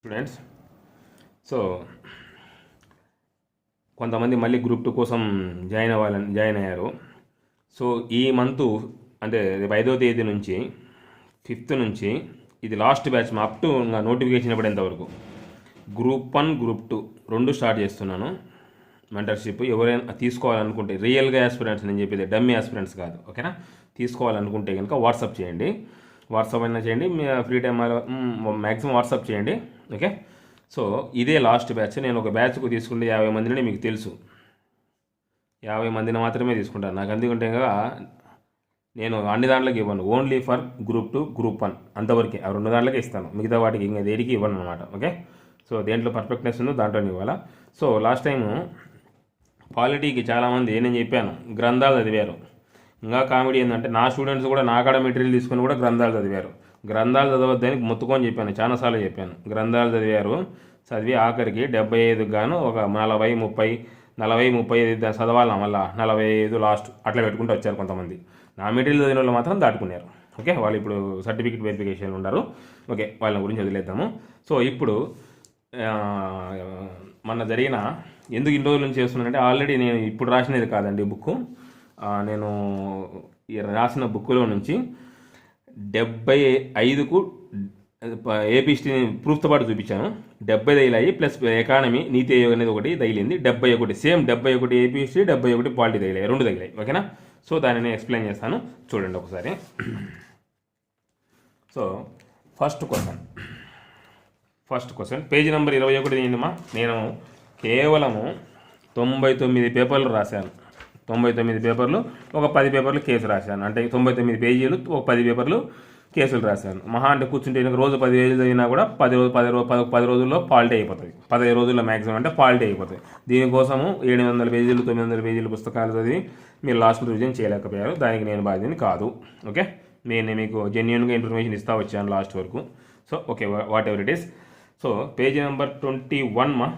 Students. So కొంతమంది మళ్ళీ group 2 కోసం జాయిన్ అయ్యారు. సో ఈ మంతు అంటే 5వ తేదీ నుంచి 5th నుంచి ఇది last batch up to notification పడేంతవరకు గ్రూప్ 1 గ్రూప్ 2 రెండు స్టార్ట్ చేస్తున్నాను. మెంటర్షిప్ ఎవరైనా తీసుకోవాలనుకుంటే రియల్గా యాస్పిరెంట్స్, నేను చెప్పేది డమ్మీ యాస్పిరెంట్స్ కాదు, ఓకేనా. తీసుకోవాలనుకుంటే కనుక వాట్సాప్ చేయండి, వాట్సాప్ అయినా చేయండి, మీ ఫ్రీ టైం మ్యాక్సిమం వాట్సాప్ చేయండి, ఓకే. సో ఇదే లాస్ట్ బ్యాచ్. నేను ఒక బ్యాచ్కు తీసుకుంటే 50 మందిని మీకు తెలుసు, 50 మందిని మాత్రమే తీసుకుంటాను. నాకు అందుకుంటే కదా నేను అన్ని దాంట్లోకి ఇవ్వను, ఓన్లీ ఫర్ గ్రూప్ 2 గ్రూప్ 1 అంతవరకే. ఆ రెండు దాంట్లోకి ఇస్తాను, మిగతా వాటికి ఇంకా దేనికి ఇవ్వను అనమాట, ఓకే. సో దేంట్లో పర్ఫెక్ట్నెస్ ఉందో దాంట్లోనే ఇవ్వాలా. సో లాస్ట్ టైము పాలిటీకి చాలామంది నేను చెప్పాను గ్రంథాలు చదివారు. ఇంకా కామెడీ ఏంటంటే నా స్టూడెంట్స్ కూడా నా కాడ మెటీరియల్ తీసుకుని కూడా గ్రంథాలు చదివారు. గ్రంథాలు చదవద్దని మొత్తుకొని చెప్పాను, చాలాసార్లు చెప్పాను. గ్రంథాలు చదివారు, చదివి ఆఖరికి 75 గాను ఒక 40, 30, 40, 35 చదవాలి, మళ్ళీ 45 లాస్ట్ అట్లా పెట్టుకుంటూ వచ్చారు కొంతమంది. నా మెటీరియల్ చదివిన వాళ్ళు మాత్రం దాటుకున్నారు, ఓకే. వాళ్ళు ఇప్పుడు సర్టిఫికేట్ వెరిఫికేషన్ ఉన్నారు, ఓకే. వాళ్ళ గురించి వదిలేద్దాము. సో ఇప్పుడు మొన్న జరిగిన ఎందుకు ఇన్ని రోజుల నుంచి చేస్తున్నానంటే, ఆల్రెడీ నేను ఇప్పుడు రాసినది కాదండి బుక్. నేను రాసిన బుక్లో నుంచి 75కు ఏపీస్టీని ప్రూఫ్తో పాటు చూపించాను. 70 తగిలాయి, ప్లస్ ఎకానమీ నీతి ఆయోగ్ అనేది ఒకటి తగిలింది. 71 సేమ్ 71 ఏపీఎస్టీ, 71 పాలిటీ తగిలాయి, రెండు తగిలాయి, ఓకేనా. సో దాన్ని నేను ఎక్స్ప్లెయిన్ చేస్తాను, చూడండి ఒకసారి. So first question page number 21 తీయండిమా. నేను కేవలము 99 పేపర్లు రాశాను. 99 పేపర్లు, ఒక 10 పేపర్లు కేసు రాశాను. అంటే 99 పేజీలు, ఒక 10 పేపర్లు కేసులు రాశాను. మహా అంటే కూర్చుంటే రోజు 10 పేజీలు చదివినా కూడా 10 రోజుల్లో పాలిటీ అయిపోతుంది. 15 రోజుల్లో మ్యాక్సిమం అంటే పాలిటీ అయిపోతుంది. దీనికోసము 700 పేజీలు 900 పేజీలు పుస్తకాలు చదివి మీరు లాస్ట్ రివిజన్ చేయలేకపోయారు. దానికి నేను బాధ్యతని కాదు, ఓకే. నేను మీకు జెన్యున్గా ఇన్ఫర్మేషన్ ఇస్తా వచ్చాను లాస్ట్ వరకు. So okay, whatever it is. So page number 21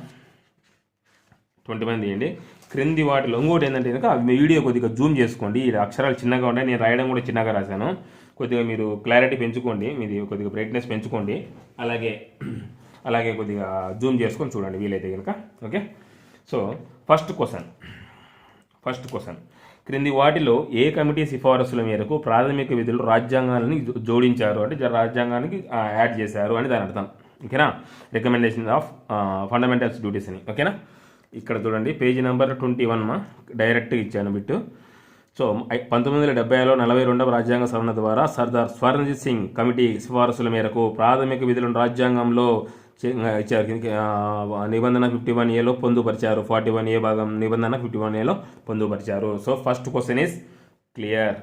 తీయండి. క్రింది వాటిలో ఇంకోటి ఏంటంటే కనుక వీడియో కొద్దిగా జూమ్ చేసుకోండి. ఈ అక్షరాలు చిన్నగా ఉన్నాయి, నేను రాయడం కూడా చిన్నగా రాశాను. కొద్దిగా మీరు క్లారిటీ పెంచుకోండి, మీది కొద్దిగా బ్రైట్నెస్ పెంచుకోండి. అలాగే కొద్దిగా జూమ్ చేసుకొని చూడండి వీలైతే కనుక, ఓకే. సో ఫస్ట్ క్వశ్చన్ క్రింది వాటిలో ఏ కమిటీ సిఫారసుల మేరకు ప్రాథమిక విధులు రాజ్యాంగాన్ని జోడించారు, అంటే రాజ్యాంగానికి యాడ్ చేశారు అని దాని అర్థం, ఓకేనా. రికమెండేషన్ ఆఫ్ ఫండమెంటల్స్ డ్యూటీస్ అని, ఓకేనా. ఇక్కడ చూడండి పేజీ నెంబర్ 21 డైరెక్ట్గా ఇచ్చాను బిట్టు. సో 1970లో 42వ రాజ్యాంగ సవరణ ద్వారా సర్దార్ స్వర్ణజిత్ సింగ్ కమిటీ సిఫారసుల మేరకు ప్రాథమిక విధులను రాజ్యాంగంలో ఇచ్చారు. నిబంధన 51Aలో పొందుపరిచారు. 41A భాగం నిబంధన 51Aలో పొందుపరిచారు. So first question is clear,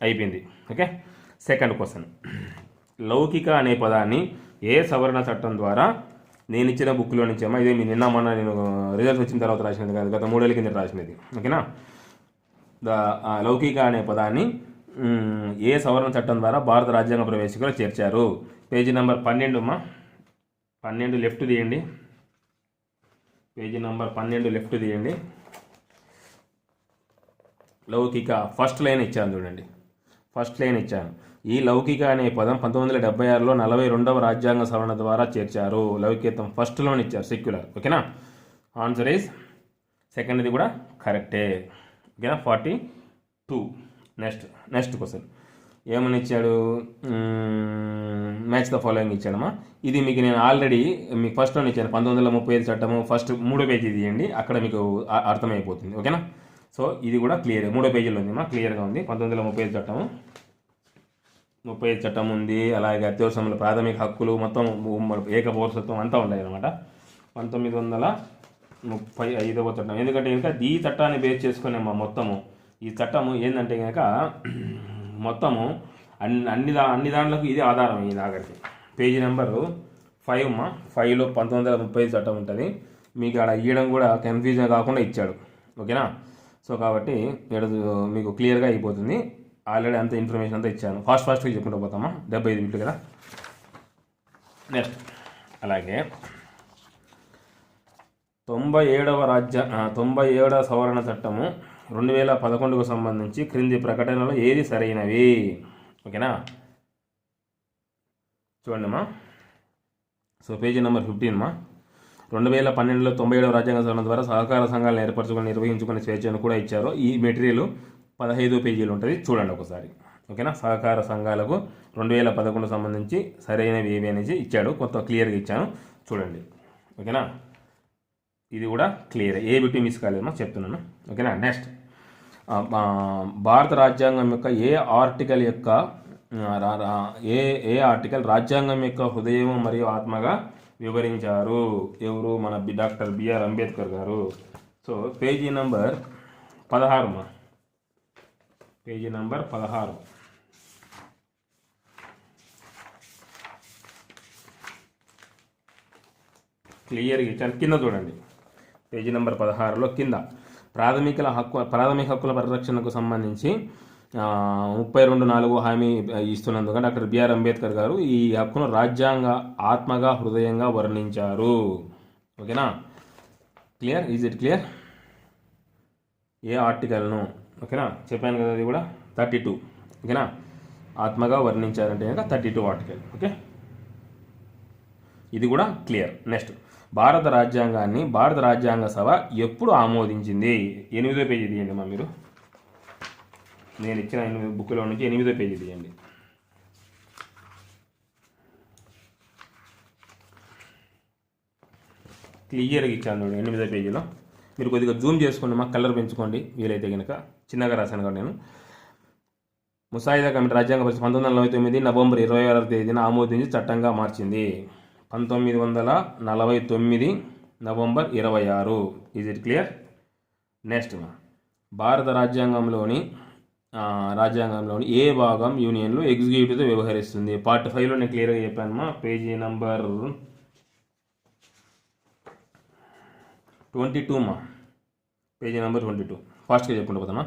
అయిపోయింది, ఓకే. సెకండ్ క్వశ్చన్, లౌకిక అనే పదాన్ని ఏ సవరణ చట్టం ద్వారా, నేను ఇచ్చిన బుక్లో నుంచి అమ్మా, ఇదే మీ నిన్న మొన్న నేను రిజల్ట్స్ వచ్చిన తర్వాత రాసినది కాదు, గత 3 ఏళ్ళ కింద రాసినది, ఓకేనా. లౌకిక అనే పదాన్ని ఏ సవరణ చట్టం ద్వారా భారత రాజ్యాంగ ప్రవేశికలో చేర్చారు. పేజీ నెంబర్ 12 అమ్మా, 12 లెఫ్ట్ తీయండి. పేజీ నెంబర్ 12 లెఫ్ట్ తీయండి. లౌకిక ఫస్ట్ లైన్ ఇచ్చాను చూడండి, ఫస్ట్ లైన్ ఇచ్చాను. ఈ లౌకిక అనే పదం 1976లో 42వ రాజ్యాంగ సవరణ ద్వారా చేర్చారు. లౌకికత్వం ఫస్ట్లోనే ఇచ్చారు, సెక్యులర్, ఓకేనా. ఆన్సర్ ఈజ్ సెకండ్ది కూడా కరెక్టే, ఓకేనా. 42. నెక్స్ట్ క్వశ్చన్ ఏమని ఇచ్చాడు, మ్యాచ్ ద ఫాలోయింగ్ ఇచ్చాడమ్మా. ఇది మీకు నేను ఆల్రెడీ మీకు ఫస్ట్లోనే ఇచ్చాను, 1935 చట్టము ఫస్ట్ 3వ పేజీ తీయండి, అక్కడ మీకు అర్థమైపోతుంది, ఓకేనా. సో ఇది కూడా క్లియర్, 3వ పేజీలో ఉందమ్మా, క్లియర్గా ఉంది. 1935 చట్టము, 35 చట్టం ఉంది. అలాగే అత్యవసరముల ప్రాథమిక హక్కులు మొత్తం ఏక పౌరసత్వం అంతా ఉన్నాయి అనమాట. 1935వ చట్టం, ఎందుకంటే కనుక ఈ చట్టాన్ని బేస్ చేసుకునే మొత్తము ఈ చట్టము ఏంటంటే కనుక మొత్తము అన్ని దాంట్లకు ఇది ఆధారం అయ్యింది ఆఖరికి. పేజీ నెంబరు 5లో 1935 చట్టం ఉంటుంది. మీకు అక్కడ ఇవ్వడం కూడా కన్ఫ్యూజన్ కాకుండా ఇచ్చాడు, ఓకేనా. సో కాబట్టి ఇక్కడ మీకు క్లియర్గా అయిపోతుంది. ఆల్రెడీ అంత ఇన్ఫర్మేషన్ అంతా ఇచ్చాను. ఫాస్ట్గా చెప్పుకుంటూ పోతామా, 75 బిట్లు కదా. నెక్స్ట్ అలాగే 97వ సవరణ చట్టము 2011కు సంబంధించి క్రింది ప్రకటనలో ఏది సరైనవి, ఓకేనా. చూడండి అమ్మా, సో పేజీ నెంబర్ 15 మా. 2012లో 97వ రాజ్యాంగ సవరణ ద్వారా సహకార సంఘాలను ఏర్పరచుకొని నిర్వహించుకునే స్వేచ్ఛను కూడా ఇచ్చారు. ఈ మెటీరియల్ 15 పేజీలు ఉంటుంది, చూడండి ఒకసారి. ఓకేనా. సహకార సంఘాలకు 2011 సంబంధించి సరైనవి ఏవి అనేది ఇచ్చాడు, కొంత క్లియర్గా ఇచ్చాను, చూడండి. ఓకేనా. ఇది కూడా క్లియర్, ఏ బిట్ మిస్ కాలేదమ్మా చెప్తున్నాను. ఓకేనా. నెక్స్ట్, భారత రాజ్యాంగం యొక్క ఏ ఆర్టికల్ రాజ్యాంగం యొక్క హృదయం మరియు ఆత్మగా వివరించారు? ఎవరు? మన డాక్టర్ బిఆర్ అంబేద్కర్ గారు. సో పేజీ నంబర్ 16 మా. పేజీ నంబర్ 16 క్లియర్గా ఇచ్చాను, కింద చూడండి. పేజీ నెంబర్ 16లో కింద ప్రాథమిక హక్కుల పరిరక్షణకు సంబంధించి 32(4) హామీ ఇస్తున్నందుకు డాక్టర్ బిఆర్ అంబేద్కర్ గారు ఈ హక్కును రాజ్యాంగ ఆత్మగా హృదయంగా వర్ణించారు. ఓకేనా. క్లియర్? Is it clear? ఏ ఆర్టికల్ను? ఓకేనా, చెప్పాను కదా, అది కూడా 32. ఓకేనా. ఆత్మగా వర్ణించారంటే కనుక 32 ఆర్టికల్. ఓకే, ఇది కూడా క్లియర్. నెక్స్ట్, భారత రాజ్యాంగాన్ని భారత రాజ్యాంగ సభ ఎప్పుడు ఆమోదించింది? 8వ పేజీ తీయండి మా. మీరు నేను ఇచ్చిన 8 బుక్లో నుంచి 8వ పేజీ తీయండి. క్లియర్గా ఇచ్చాను 8వ పేజీలో. మీరు కొద్దిగా జూమ్ చేసుకోండి మా, కలర్ పెంచుకోండి వీలైతే కనుక. చిన్నగా రాశాను కదా నేను. ముసాయిదా కమిటీ రాజ్యాంగ పరిషత్ 1949 నవంబర్ 26వ తేదీన ఆమోదించి చట్టంగా మార్చింది. 1949 November 26. Is it clear? Next, భారత రాజ్యాంగంలోని ఏ భాగం యూనియన్లో ఎగ్జిక్యూటివ్తో వ్యవహరిస్తుంది? పార్ట్ 5లో నేను క్లియర్గా చెప్పాను మా. పేజీ నంబర్ 22 మా. Page number 22. ఫాస్ట్గా చెప్పుకుంటూ పోతామా.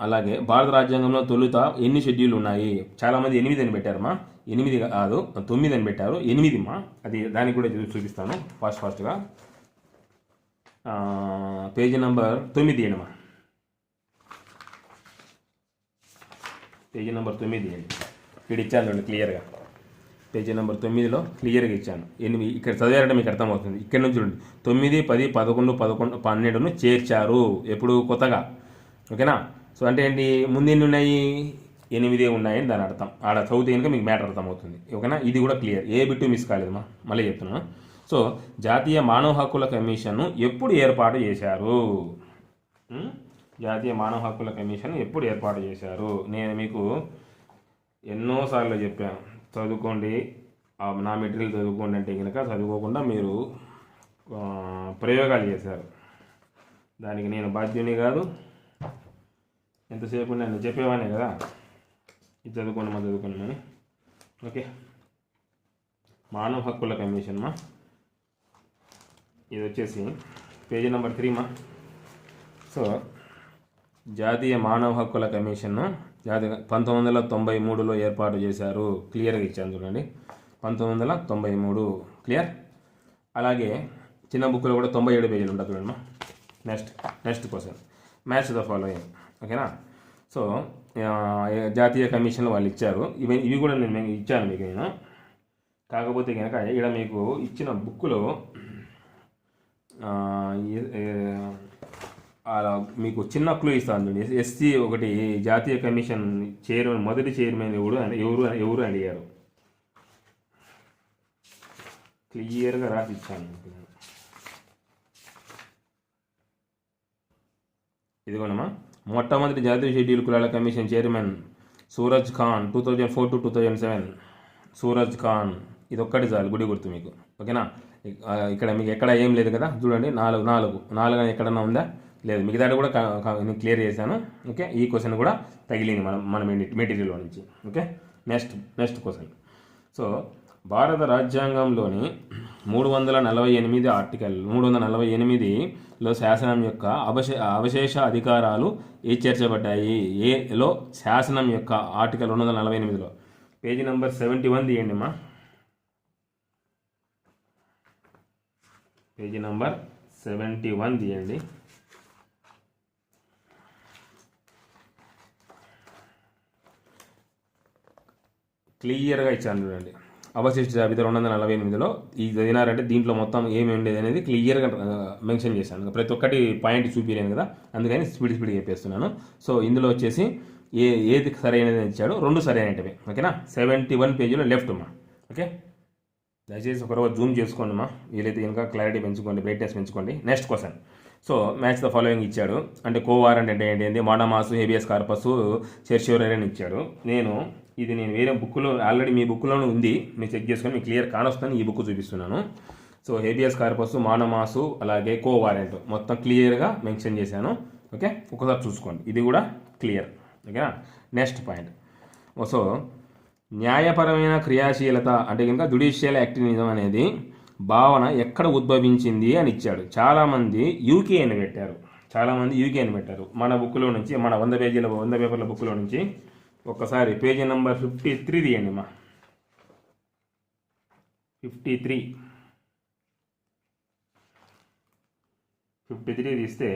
అలాగే భారత రాజ్యాంగంలో తొలుత ఎన్ని షెడ్యూల్ ఉన్నాయి? చాలామంది 8 అని పెట్టారమ్మా. 8 కాదు, 9 అని పెట్టారు. 8 మా. అది దానికి కూడా చూపిస్తాను ఫాస్ట్గా. పేజీ నెంబర్ 9 తీయండి. పేజీ నెంబర్ 9 తీయండి. ఇక్కడ ఇచ్చాను క్లియర్గా. పేజీ నెంబర్ 9లో క్లియర్గా ఇచ్చాను. 8 ఇక్కడ చదివారంటే మీకు అర్థమవుతుంది. ఇక్కడ నుంచి చూడండి, 9, 10, 11, 11, 12ను చేర్చారు ఎప్పుడు? కొత్తగా. ఓకేనా. సో అంటే ఏంటి? ముందు ఎన్ని ఉన్నాయి? 8 ఉన్నాయని దాని అర్థం. ఆడ చదివితే కనుక మీకు మ్యాటర్ అర్థమవుతుంది. ఓకేనా. ఇది కూడా క్లియర్, ఏ బిట్టు మిస్ కాలేదమ్మా, మళ్ళీ చెప్తున్నాను. సో జాతీయ మానవ హక్కుల కమిషన్ను ఎప్పుడు ఏర్పాటు చేశారు? జాతీయ మానవ హక్కుల కమిషన్ ఎప్పుడు ఏర్పాటు చేశారు? నేను మీకు ఎన్నోసార్లు చెప్పాను, చదువుకోండి, నా మెటీరియల్ చదువుకోండి అంటే కనుక చదువుకోకుండా మీరు ప్రయోగాలు చేశారు. దానికి నేను బాధ్యుని కాదు. ఎంతసేపు నేను చెప్పేవానే కదా, ఇది చదువుకోండి మా, చదువుకోండి అని. ఓకే. మానవ హక్కుల కమిషన్ మా. ఇది వచ్చేసి పేజీ నెంబర్ 3 మా. సో జాతీయ మానవ హక్కుల కమిషన్ను 1993లో ఏర్పాటు చేశారు. క్లియర్గా ఇచ్చాను చూడండి, 1993. క్లియర్. అలాగే చిన్న బుక్లో కూడా 97 పేజీలు ఉంటుంది చూడండి మా. Next question, match the following. ఓకేనా. సో జాతీయ కమిషన్లు వాళ్ళు ఇచ్చారు. ఇవి కూడా నేను ఇచ్చాను మీకు నేను. కాకపోతే కనుక ఇక్కడ మీకు ఇచ్చిన బుక్లో మీకు చిన్న క్లూ ఇస్తాను. ఎస్సీ ఒకటి జాతీయ కమిషన్ చైర్మన్, మొదటి చైర్మన్ ఎవరు అడిగారు? క్లియర్గా రాసి ఇచ్చాను. ఇదిగోనమ్మా, మొట్టమొదటి జాతీయ షెడ్యూల్ కులాల commission chairman Suraj Khan, 2004 to 2007. Suraj Khan. ఇది ఒక్కటి చాలు, గుడి గుర్తు మీకు. ఓకేనా. ఇక్కడ మీకు ఎక్కడ ఏం లేదు కదా, చూడండి. 4 అని ఎక్కడన్నా ఉందా? లేదు. మిగతాది కూడా నేను క్లియర్ చేశాను. ఓకే. ఈ క్వశ్చన్ కూడా తగిలింది మన మెటీరియల్లో నుంచి. ఓకే. Next question. సో భారత రాజ్యాంగంలోని 348 ఆర్టికల్ 348లో శాసనం యొక్క అవశేష అధికారాలు చేర్చబడ్డాయి. ఏలో శాసనం యొక్క ఆర్టికల్ 248లో పేజీ నెంబర్ 71 తీయండి అమ్మా. పేజీ నెంబర్ 71 తీయండి. క్లియర్గా ఇచ్చాను చూడండి. అవశిష్ట జాబితా 248లో ఇది చదివినారంటే దీంట్లో మొత్తం ఏమి ఉండేది అనేది క్లియర్గా మెన్షన్ చేశాను. ప్రతి ఒక్కటి పాయింట్ చూపించలేను కదా, అందుకని స్పీడ్ చెప్పేస్తున్నాను. సో ఇందులో వచ్చేసి ఏది సరైనది ఇచ్చాడు, 2 సరైనవి. ఓకేనా, 71 పేజీలో లెఫ్ట్ మా. ఓకే, దయచేసి ఒకరోజు జూమ్ చేసుకోండి మా, వీలైతే ఇంకా క్లారిటీ పెంచుకోండి, బ్రైట్నెస్ పెంచుకోండి. Next question. So match the following ఇచ్చాడు, అంటే కోవారంట్ అంటే ఏంటి, మాడమాసు, హేబియస్ కార్పస్, సెర్షియోరర్ అని ఇచ్చాడు. నేను వేరే బుక్లో ఆల్రెడీ మీ బుక్లోనే ఉంది, మీరు చెక్ చేసుకొని మీకు క్లియర్ కానొస్తాను, ఈ బుక్ చూపిస్తున్నాను. సో హేబియస్ కార్పస్, మానమాసు, అలాగే కోవారెంట్ మొత్తం క్లియర్గా మెన్షన్ చేశాను. ఓకే, ఒకసారి చూసుకోండి, ఇది కూడా క్లియర్. ఓకేనా, నెక్స్ట్ పాయింట్. సో న్యాయపరమైన క్రియాశీలత అంటే కనుక జుడిషియల్ యాక్టివిజం అనేది భావన ఎక్కడ ఉద్భవించింది అని ఇచ్చాడు. చాలామంది యూకే అని పెట్టారు. మన బుక్లో నుంచి, మన 100 పేపర్ల బుక్లో నుంచి ఒక్కసారి పేజీ నెంబర్ 53 తీయండి మా. 53 తీస్తే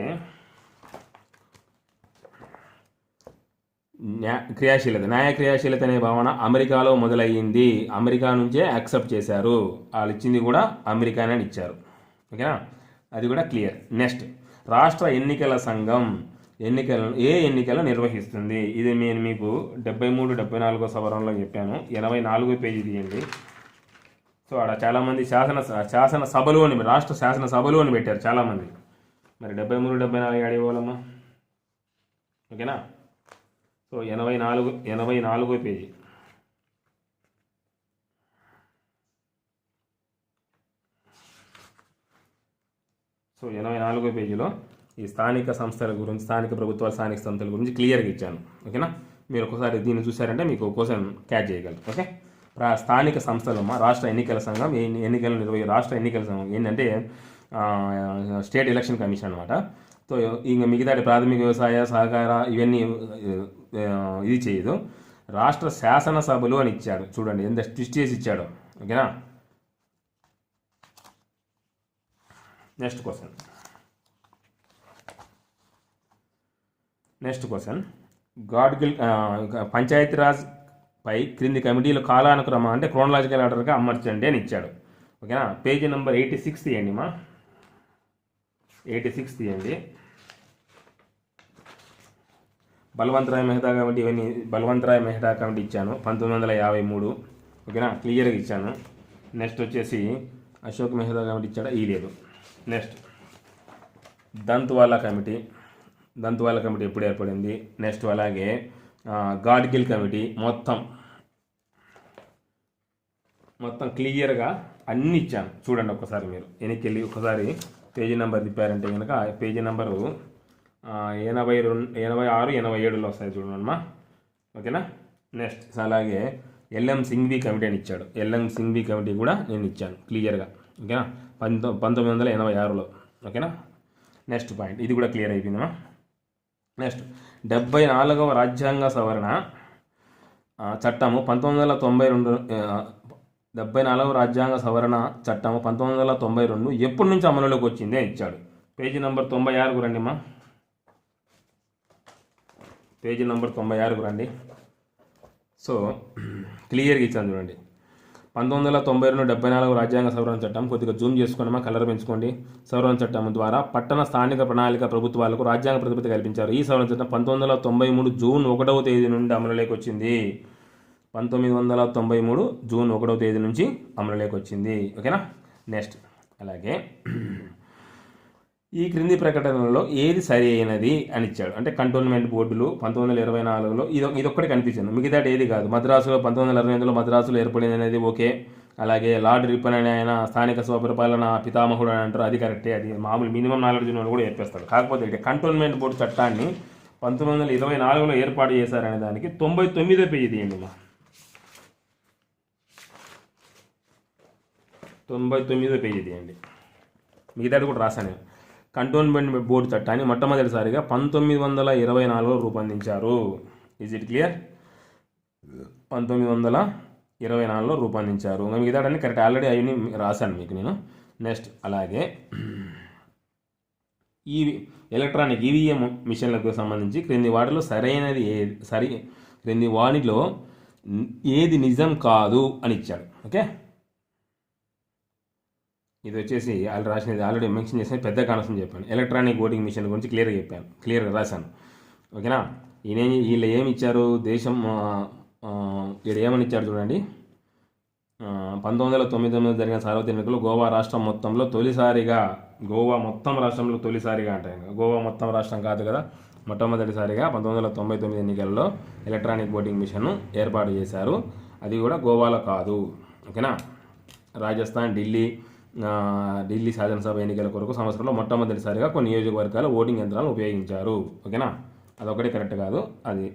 న్యాయ క్రియాశీలత అనే భావన అమెరికాలో మొదలయ్యింది. అమెరికా నుంచే యాక్సెప్ట్ చేశారు. వాళ్ళు ఇచ్చింది కూడా అమెరికానే ఇచ్చారు. ఓకేనా, అది కూడా క్లియర్. నెక్స్ట్, రాష్ట్ర ఎన్నికల సంఘం ఎన్నికలు నిర్వహిస్తుంది. ఇది నేను మీకు 73, 74 సవరణలో చెప్పాను. 84 పేజీ తీయండి. సో అక్కడ చాలామంది శాసనసభలు అని, రాష్ట్ర శాసనసభలు అని పెట్టారు చాలామంది. మరి 73, 74 అడిగోలమ్మా. ఓకేనా, సో 84 పేజీ. సో 84 పేజీలో ఈ స్థానిక సంస్థల గురించి, స్థానిక ప్రభుత్వాల స్థానిక సంస్థల గురించి క్లియర్గా ఇచ్చాను. ఓకేనా, మీరు ఒకసారి దీన్ని చూసారంటే మీకు క్వశ్చన్ క్యాచ్ చేయగలరు. ఓకే, స్థానిక సంస్థలు రాష్ట్ర ఎన్నికల సంఘం, రాష్ట్ర ఎన్నికల సంఘం ఏంటంటే స్టేట్ ఎలక్షన్ కమిషన్ అనమాట. సో ఇంకా మిగతా ప్రాథమిక వ్యవసాయ సహకార ఇవన్నీ ఇది చేయదు. రాష్ట్ర శాసనసభలు అని ఇచ్చాడు. చూడండి ఎంత ట్విస్ట్ చేసి ఇచ్చాడు. ఓకేనా, నెక్స్ట్ క్వశ్చన్. గాడ్గిల్ పంచాయతీరాజ్ పై క్రింది కమిటీలు కాలానుక్రమం అంటే క్రోనలాజికల్ ఆర్డర్గా అమర్చండి అని ఇచ్చాడు. ఓకేనా, పేజీ నెంబర్ 86 తీయండి మా. 86 తీయండి. బల్వంతరాయ్ మెహతా కమిటీ ఇచ్చాను 1953. ఓకేనా, క్లియర్గా ఇచ్చాను. నెక్స్ట్ వచ్చేసి అశోక్ మెహతా కమిటీ ఇచ్చాడా, ఈ లేదు. నెక్స్ట్ దంత్వాలా కమిటీ ఎప్పుడు ఏర్పడింది. నెక్స్ట్ అలాగే గాడ్గిల్ కమిటీ మొత్తం క్లియర్గా అన్ని ఇచ్చాను. చూడండి ఒకసారి, మీరు వెనక్కి ఒకసారి పేజీ నెంబర్ తిప్పారంటే కనుక పేజీ నెంబరు 82, 86, 87లో వస్తాయి చూడమ్మా. ఓకేనా, నెక్స్ట్ అలాగే ఎల్ఎం సింఘ్వి కమిటీ అని ఇచ్చాడు. ఎల్ఎం సింఘ్వి కమిటీ కూడా నేను ఇచ్చాను క్లియర్గా. ఓకేనా, 1986లో. ఓకేనా, నెక్స్ట్ పాయింట్, ఇది కూడా క్లియర్ అయిపోయిందమ్మా. నెక్స్ట్ 74వ రాజ్యాంగ సవరణ చట్టము 1992, 74వ రాజ్యాంగ సవరణ చట్టము 1992 ఎప్పటి నుంచి అమలులోకి వచ్చింది అని ఇచ్చాడు. పేజీ నెంబర్ 96కు రండి అమ్మా. పేజీ నెంబర్ 96కు రండి. సో క్లియర్గా ఇచ్చాను చూడండి. 1992 74వ రాజ్యాంగ సవరణ చట్టం, కొద్దిగా జూమ్ చేసుకోండి, కలర్ పెంచుకోండి. సవరణ చట్టం ద్వారా పట్టణ స్థానిక ప్రణాళిక ప్రభుత్వాలకు రాజ్యాంగ ప్రతిపత్తి కల్పించారు. ఈ సవరణ చట్టం 1993 జూన్ 1వ తేదీ నుండి అమలులోకి వచ్చింది. 1993 జూన్ 1వ తేదీ నుంచి అమలులోకి వచ్చింది. ఓకేనా, నెక్స్ట్ అలాగే ఈ క్రింది ప్రకటనలో ఏది సరి అయినది అని ఇచ్చాడు. అంటే కంటోన్మెంట్ బోర్డులు 1924లో ఇదొక్కటి కనిపించింది, మిగతా ఏది కాదు. మద్రాసులో 1928లో మద్రాసులో ఏర్పడింది అనేది ఓకే. అలాగే లార్డ్ రిప్పన్ అనే ఆయన స్థానిక స్వపరిపాలన పితామహుడు అని అంటారు, అది కరెక్టే. అది మామూలు మినిమం నాలెడ్జ్ ఉన్న కూడా చెప్పేస్తాడు. కాకపోతే ఇక్కడ కంటోన్మెంట్ బోర్డు చట్టాన్ని 1924లో ఏర్పాటు చేశారనే దానికి 99వ పేజీ తీయండి మా. 99వ పేజీ తీయండి, మిగతాది కూడా రాశాను. కంటోన్మెంట్ బోర్డు చట్టాన్ని మొట్టమొదటిసారిగా 1924లో రూపొందించారు. Is it clear? 1924లో రూపొందించారు. మిగతాడన్నీ కరెక్ట్, ఆల్రెడీ అవన్నీ రాశాను మీకు నేను. నెక్స్ట్ అలాగే ఈ ఎలక్ట్రానిక్ ఈవీఎం మిషన్లకు సంబంధించి క్రింది వాటిలో సరైనది క్రింది వాటిలో ఏది నిజం కాదు అని ఇచ్చాడు. ఓకే, ఇది వచ్చేసి వాళ్ళు రాసినది ఆల్రెడీ మెన్షన్ చేసిన పెద్ద కాన్సెప్ట్ చెప్పాను. ఎలక్ట్రానిక్ ఓటింగ్ మిషన్ గురించి క్లియర్గా చెప్పాను, క్లియర్గా రాశాను. ఓకేనా, వీళ్ళు ఏమి ఇచ్చారు, దేశం ఇక్కడ ఏమని ఇచ్చారు చూడండి. 1999 జరిగిన సార్వత్రిక ఎన్నికల్లో గోవా రాష్ట్రం మొత్తంలో తొలిసారిగా, గోవా మొత్తం రాష్ట్రంలో తొలిసారిగా అంటే గోవా మొత్తం రాష్ట్రం కాదు కదా, మొట్టమొదటిసారిగా 1999 ఎన్నికల్లో ఎలక్ట్రానిక్ ఓటింగ్ మిషన్ను ఏర్పాటు చేశారు. అది కూడా గోవాలో కాదు. ఓకేనా, రాజస్థాన్, ఢిల్లీ శాసనసభ ఎన్నికల కొరకు సంవత్సరంలో మొట్టమొదటిసారిగా కొన్ని నియోజకవర్గాలు ఓటింగ్ యంత్రాలను ఉపయోగించారు. ఓకేనా, అదొకటి కరెక్ట్ కాదు, అది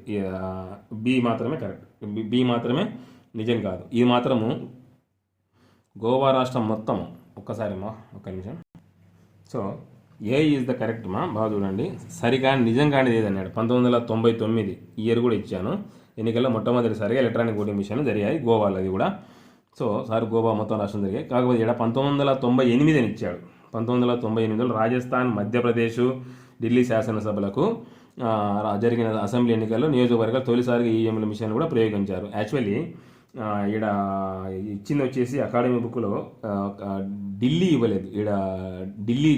బి మాత్రమే కరెక్ట్, బి మాత్రమే నిజం కాదు. ఇది మాత్రము గోవా రాష్ట్రం మొత్తం ఒక్క నిమిషం. So A is the correct బాగా చూడండి. సరికాని నిజం కానిది ఏదన్నాడు, 1999 ఇయర్ కూడా ఇచ్చాను. ఎన్నికల్లో మొట్టమొదటిసారిగా ఎలక్ట్రానిక్ ఓటింగ్ మిషన్ జరిగాయి గోవాలో, అది కూడా. సో సార్ గోవా మొత్తం రాష్ట్రం జరిగాయి. కాకపోతే ఇక్కడ 1998 అని ఇచ్చాడు. 1998లో రాజస్థాన్, మధ్యప్రదేశ్, ఢిల్లీ శాసనసభలకు జరిగిన అసెంబ్లీ ఎన్నికల్లో నియోజకవర్గాలు తొలిసారిగా ఈవీఎంల మిషన్ కూడా ప్రయోగించారు. యాక్చువల్లీ ఇక్కడ ఇచ్చింది వచ్చేసి అకాడమీ బుక్లో ఢిల్లీ ఇవ్వలేదు, ఇక్కడ ఢిల్లీ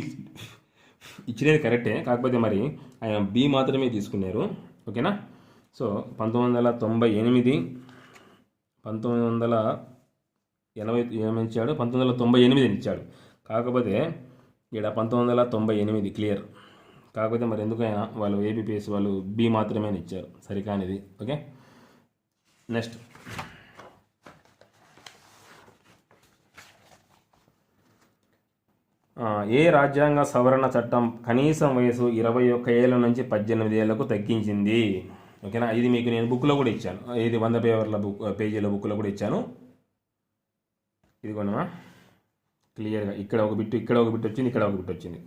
ఇచ్చినది కరెక్టే, కాకపోతే మరి ఆయన బి మాత్రమే తీసుకున్నారు. ఓకేనా, సో 1998 ఏమిచ్చాడు, 1998 అని ఇచ్చాడు. కాకపోతే ఇక్కడ 1998 క్లియర్. కాకపోతే మరి ఎందుకైనా వాళ్ళు ఏబిపిఎస్ వాళ్ళు బి మాత్రమే ఇచ్చారు, సరికానిది. ఓకే, నెక్స్ట్ ఏ రాజ్యాంగ సవరణ చట్టం కనీసం వయసు 21 ఏళ్ళ నుంచి 18 ఏళ్లకు తగ్గించింది? ఓకేనా, ఇది మీకు నేను బుక్లో కూడా ఇచ్చాను, ఇది 100 పేజీల బుక్లో కూడా ఇచ్చాను. ఇది కొనమా క్లియర్గా ఇక్కడ ఒక బిట్ వచ్చింది, ఇక్కడ ఒక బిట్ వచ్చింది.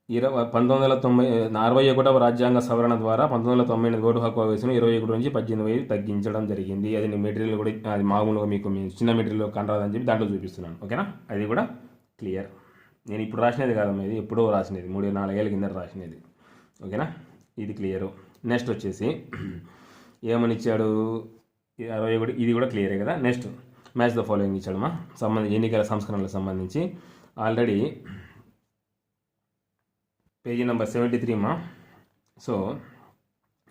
1961వ రాజ్యాంగ సవరణ ద్వారా 1998 ఓటు హక్కు వయసును 21 నుంచి 18 తగ్గించడం జరిగింది. అది నేను మెటీరియల్ కూడా, అది మామూలుగా మీకు చిన్న మెటీరియల్ కనరాదని చెప్పి దాంట్లో చూపిస్తున్నాను. ఓకేనా, అది కూడా క్లియర్. నేను ఇప్పుడు రాసినది కాదమ్మా, ఇది ఎప్పుడో రాసినది, 3-4 ఏళ్ళ కింద రాసినది. ఓకేనా, ఇది క్లియరు. నెక్స్ట్ వచ్చేసి ఏమని ఇచ్చాడు, 61, ఇది కూడా క్లియరే కదా. నెక్స్ట్ మ్యాచ్ ద ఫాలోయింగ్ ఇచ్చాడమ్మా, ఎన్నికల సంస్కరణలకు సంబంధించి. ఆల్రెడీ పేజీ నెంబర్ 73 సో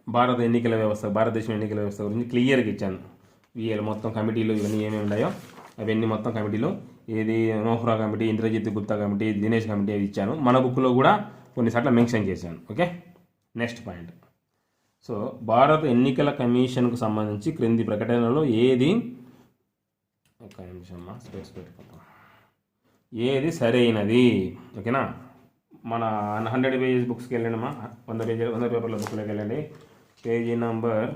భారతదేశం ఎన్నికల వ్యవస్థ గురించి క్లియర్గా ఇచ్చాను. వీళ్ళు మొత్తం కమిటీలు ఇవన్నీ ఏమేమి ఉన్నాయో అవన్నీ మొత్తం కమిటీలు, ఏది Vohra committee, Indrajit Gupta committee, Dinesh committee అవి ఇచ్చాను. మన బుక్లో కూడా కొన్నిసార్లు మెన్షన్ చేశాను. Okay, next point. సో భారత ఎన్నికల కమిషన్కు సంబంధించి క్రింది ప్రకటనలో ఏది, ఒక్క నిమిషం స్పేస్ పెట్టుకుంటాం, ఏది సరైనది? ఓకేనా, మన 100 పేజెస్ బుక్స్కి వెళ్ళండి 100 పేపర్ల బుక్లోకి వెళ్ళండి. పేజీ నంబర్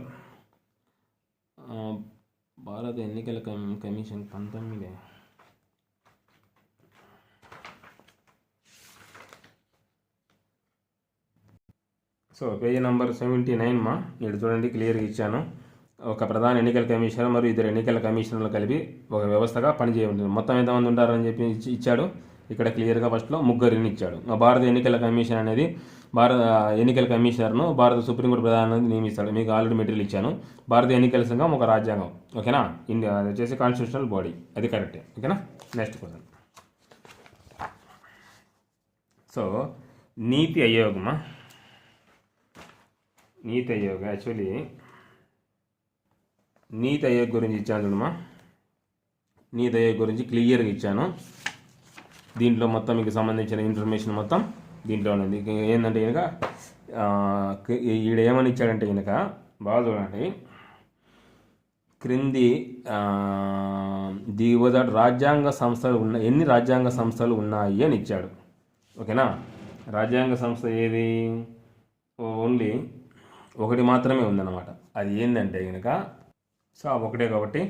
భారత ఎన్నికల కమిషన్ 19. సో పేజీ నంబర్ 79 ఇక్కడ చూడండి, క్లియర్గా ఇచ్చాను. ఒక ప్రధాన ఎన్నికల కమిషనర్ మరియు ఇద్దరు ఎన్నికల కమిషనర్లు కలిపి ఒక వ్యవస్థగా పనిచేయబడుతుంది. మొత్తం ఎంతమంది ఉంటారని చెప్పి ఇచ్చాడు. ఇక్కడ క్లియర్గా ఫస్ట్లో 3 ఇచ్చాడు. భారత ఎన్నికల కమిషన్ అనేది భారత ఎన్నికల కమిషనర్ను భారత సుప్రీంకోర్టు ప్రధాని నియమిస్తాడు. మీకు ఆల్రెడీ మెటీరియల్ ఇచ్చాను. భారత ఎన్నికల సంఘం ఒక రాజ్యాంగం. ఓకేనా, ఇండియా అది వచ్చేసి కాన్స్టిట్యూషనల్ బాడీ, అది కరెక్టే. ఓకేనా, నెక్స్ట్ క్వశ్చన్. సో నీతి ఆయోగ్ యాక్చువల్లీ నీతి ఆయోగ్ గురించి ఇచ్చాను చూడమ్మా. నీతి ఆయోగ్ గురించి క్లియర్గా ఇచ్చాను. దీంట్లో మొత్తం మీకు సంబంధించిన ఇన్ఫర్మేషన్ మొత్తం దీంట్లో ఉన్నది. ఏంటంటే కనుక ఈడ ఏమని ఇచ్చాడంటే కనుక బాగా చూడండి, క్రింది దిగువద రాజ్యాంగ సంస్థలు ఎన్ని రాజ్యాంగ సంస్థలు ఉన్నాయి అని ఇచ్చాడు. ఓకేనా, రాజ్యాంగ సంస్థ ఏది, ఓన్లీ ఒకటి మాత్రమే ఉందన్నమాట. అది ఏంటంటే కనుక సో ఒకటే, కాబట్టి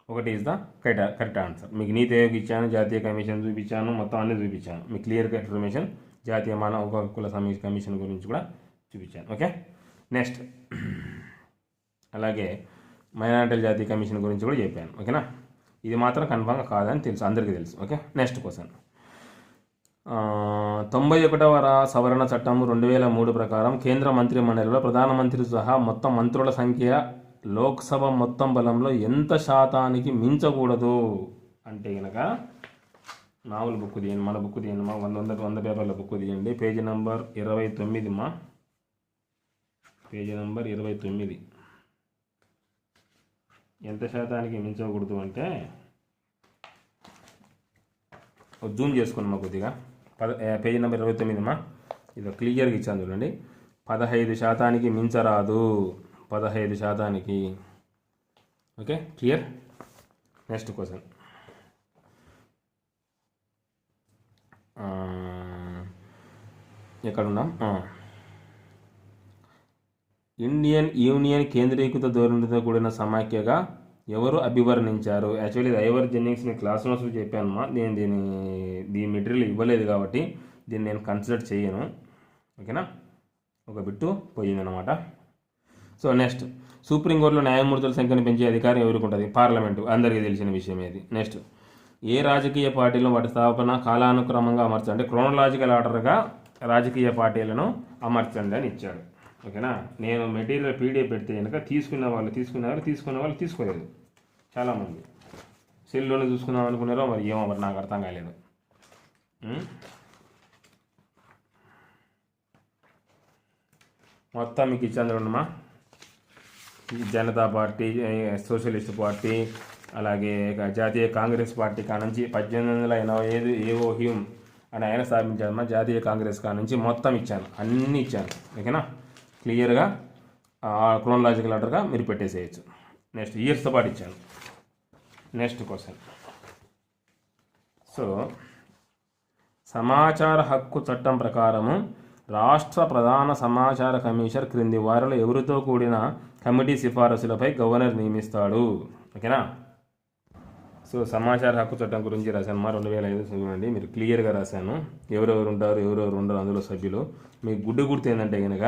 ఒకటి ఈజ్ ద కరెక్ట్ ఆన్సర్. మీకు నీతి ఆయోగ్ ఇచ్చాను, జాతీయ కమిషన్ చూపించాను, మొత్తం అన్నీ చూపించాను. మీకు క్లియర్గా ఇన్ఫర్మేషన్ జాతీయ మానవ హక్కుల కమిషన్ గురించి కూడా చూపించాను. ఓకే, నెక్స్ట్ అలాగే మైనారిటీల జాతీయ కమిషన్ గురించి కూడా చెప్పాను. ఓకేనా, ఇది మాత్రం కన్ఫామ్గా కాదని తెలుసు, అందరికీ తెలుసు. Okay, next question. 91వ సవరణ చట్టం 2003 ప్రకారం కేంద్ర మంత్రిమండలిలో ప్రధానమంత్రి సహా మొత్తం మంత్రుల సంఖ్య లోక్సభ మొత్తం బలంలో ఎంత శాతానికి మించకూడదు అంటే కనుక మామూలు బుక్ తీయండి, మన బుక్ తీయండి మా 100 పేపర్ల బుక్ తీయండి, పేజీ నెంబర్ 29 మా, పేజీ నెంబర్ 29. ఎంత శాతానికి మించకూడదు అంటే జూమ్ చేసుకున్నామా కొద్దిగా, పేజీ నెంబర్ 29 మా, ఇది క్లియర్గా ఇచ్చాను చూడండి. 15% మించరాదు, 15%. Okay, clear. Next question. ఎక్కడున్నాం? ఇండియన్ యూనియన్ కేంద్రీకృత ధోరణితో కూడిన సమాఖ్యగా ఎవరు అభివర్ణించారు? యాక్చువల్లీ ఇది ఐవర్ జెన్నింగ్స్ నేను క్లాస్ నోట్స్లో చెప్పానమ్మా. నేను దీని మెటీరియల్ ఇవ్వలేదు కాబట్టి దీన్ని నేను కన్సిడర్ చేయను. ఓకేనా, ఒక బిట్టు పోయిందనమాట. సో నెక్స్ట్, సుప్రీంకోర్టులో న్యాయమూర్తుల సంఖ్యను పెంచే అధికారం ఎవరికి ఉంటుంది? పార్లమెంటు, అందరికీ తెలిసిన విషయం ఇది. నెక్స్ట్, ఏ రాజకీయ పార్టీలను వాటి స్థాపన కాలానుక్రమంగా అమర్చండి, అంటే క్రోనలాజికల్ ఆర్డర్గా రాజకీయ పార్టీలను అమర్చండి అని ఇచ్చాడు. ఓకేనా, నేను మెటీరియల్ పీడిఎఫ్ పెడితే కనుక తీసుకున్న వాళ్ళు తీసుకోలేదు. చాలామంది సెల్లోనే చూసుకుందాం అనుకున్నారో మరి ఏమో, మరి నాకు అర్థం కాలేదు. మొత్తం మీకు ఇచ్చాను చూడమ్మా. జనతా పార్టీ, సోషలిస్ట్ పార్టీ, అలాగే జాతీయ కాంగ్రెస్ పార్టీ కానుంచి 1885 ఏవో హ్యూమ్ అని ఆయన స్థాపించాదమ్మా. జాతీయ కాంగ్రెస్ కానుంచి మొత్తం ఇచ్చాను, అన్నీ ఇచ్చాను. ఓకేనా, క్లియర్గా క్రోనలాజికల్ ఆర్డర్గా మీరు పెట్టేసేయచ్చు. నెక్స్ట్, ఇయర్స్తో పాటు ఇచ్చాను. Next question. సో సమాచార హక్కు చట్టం ప్రకారము రాష్ట్ర ప్రధాన సమాచార కమిషనర్ క్రింది వారిలో ఎవరితో కూడిన కమిటీ సిఫారసులపై గవర్నర్ నియమిస్తాడు? ఓకేనా, సో సమాచార హక్కు చట్టం గురించి రాశాను మా 2005 చూడండి, మీరు క్లియర్గా రాశాను ఎవరెవరు ఉంటారు, ఎవరెవరు ఉండరు అందులో సభ్యులు. మీకు గుర్తు ఏంటంటే కనుక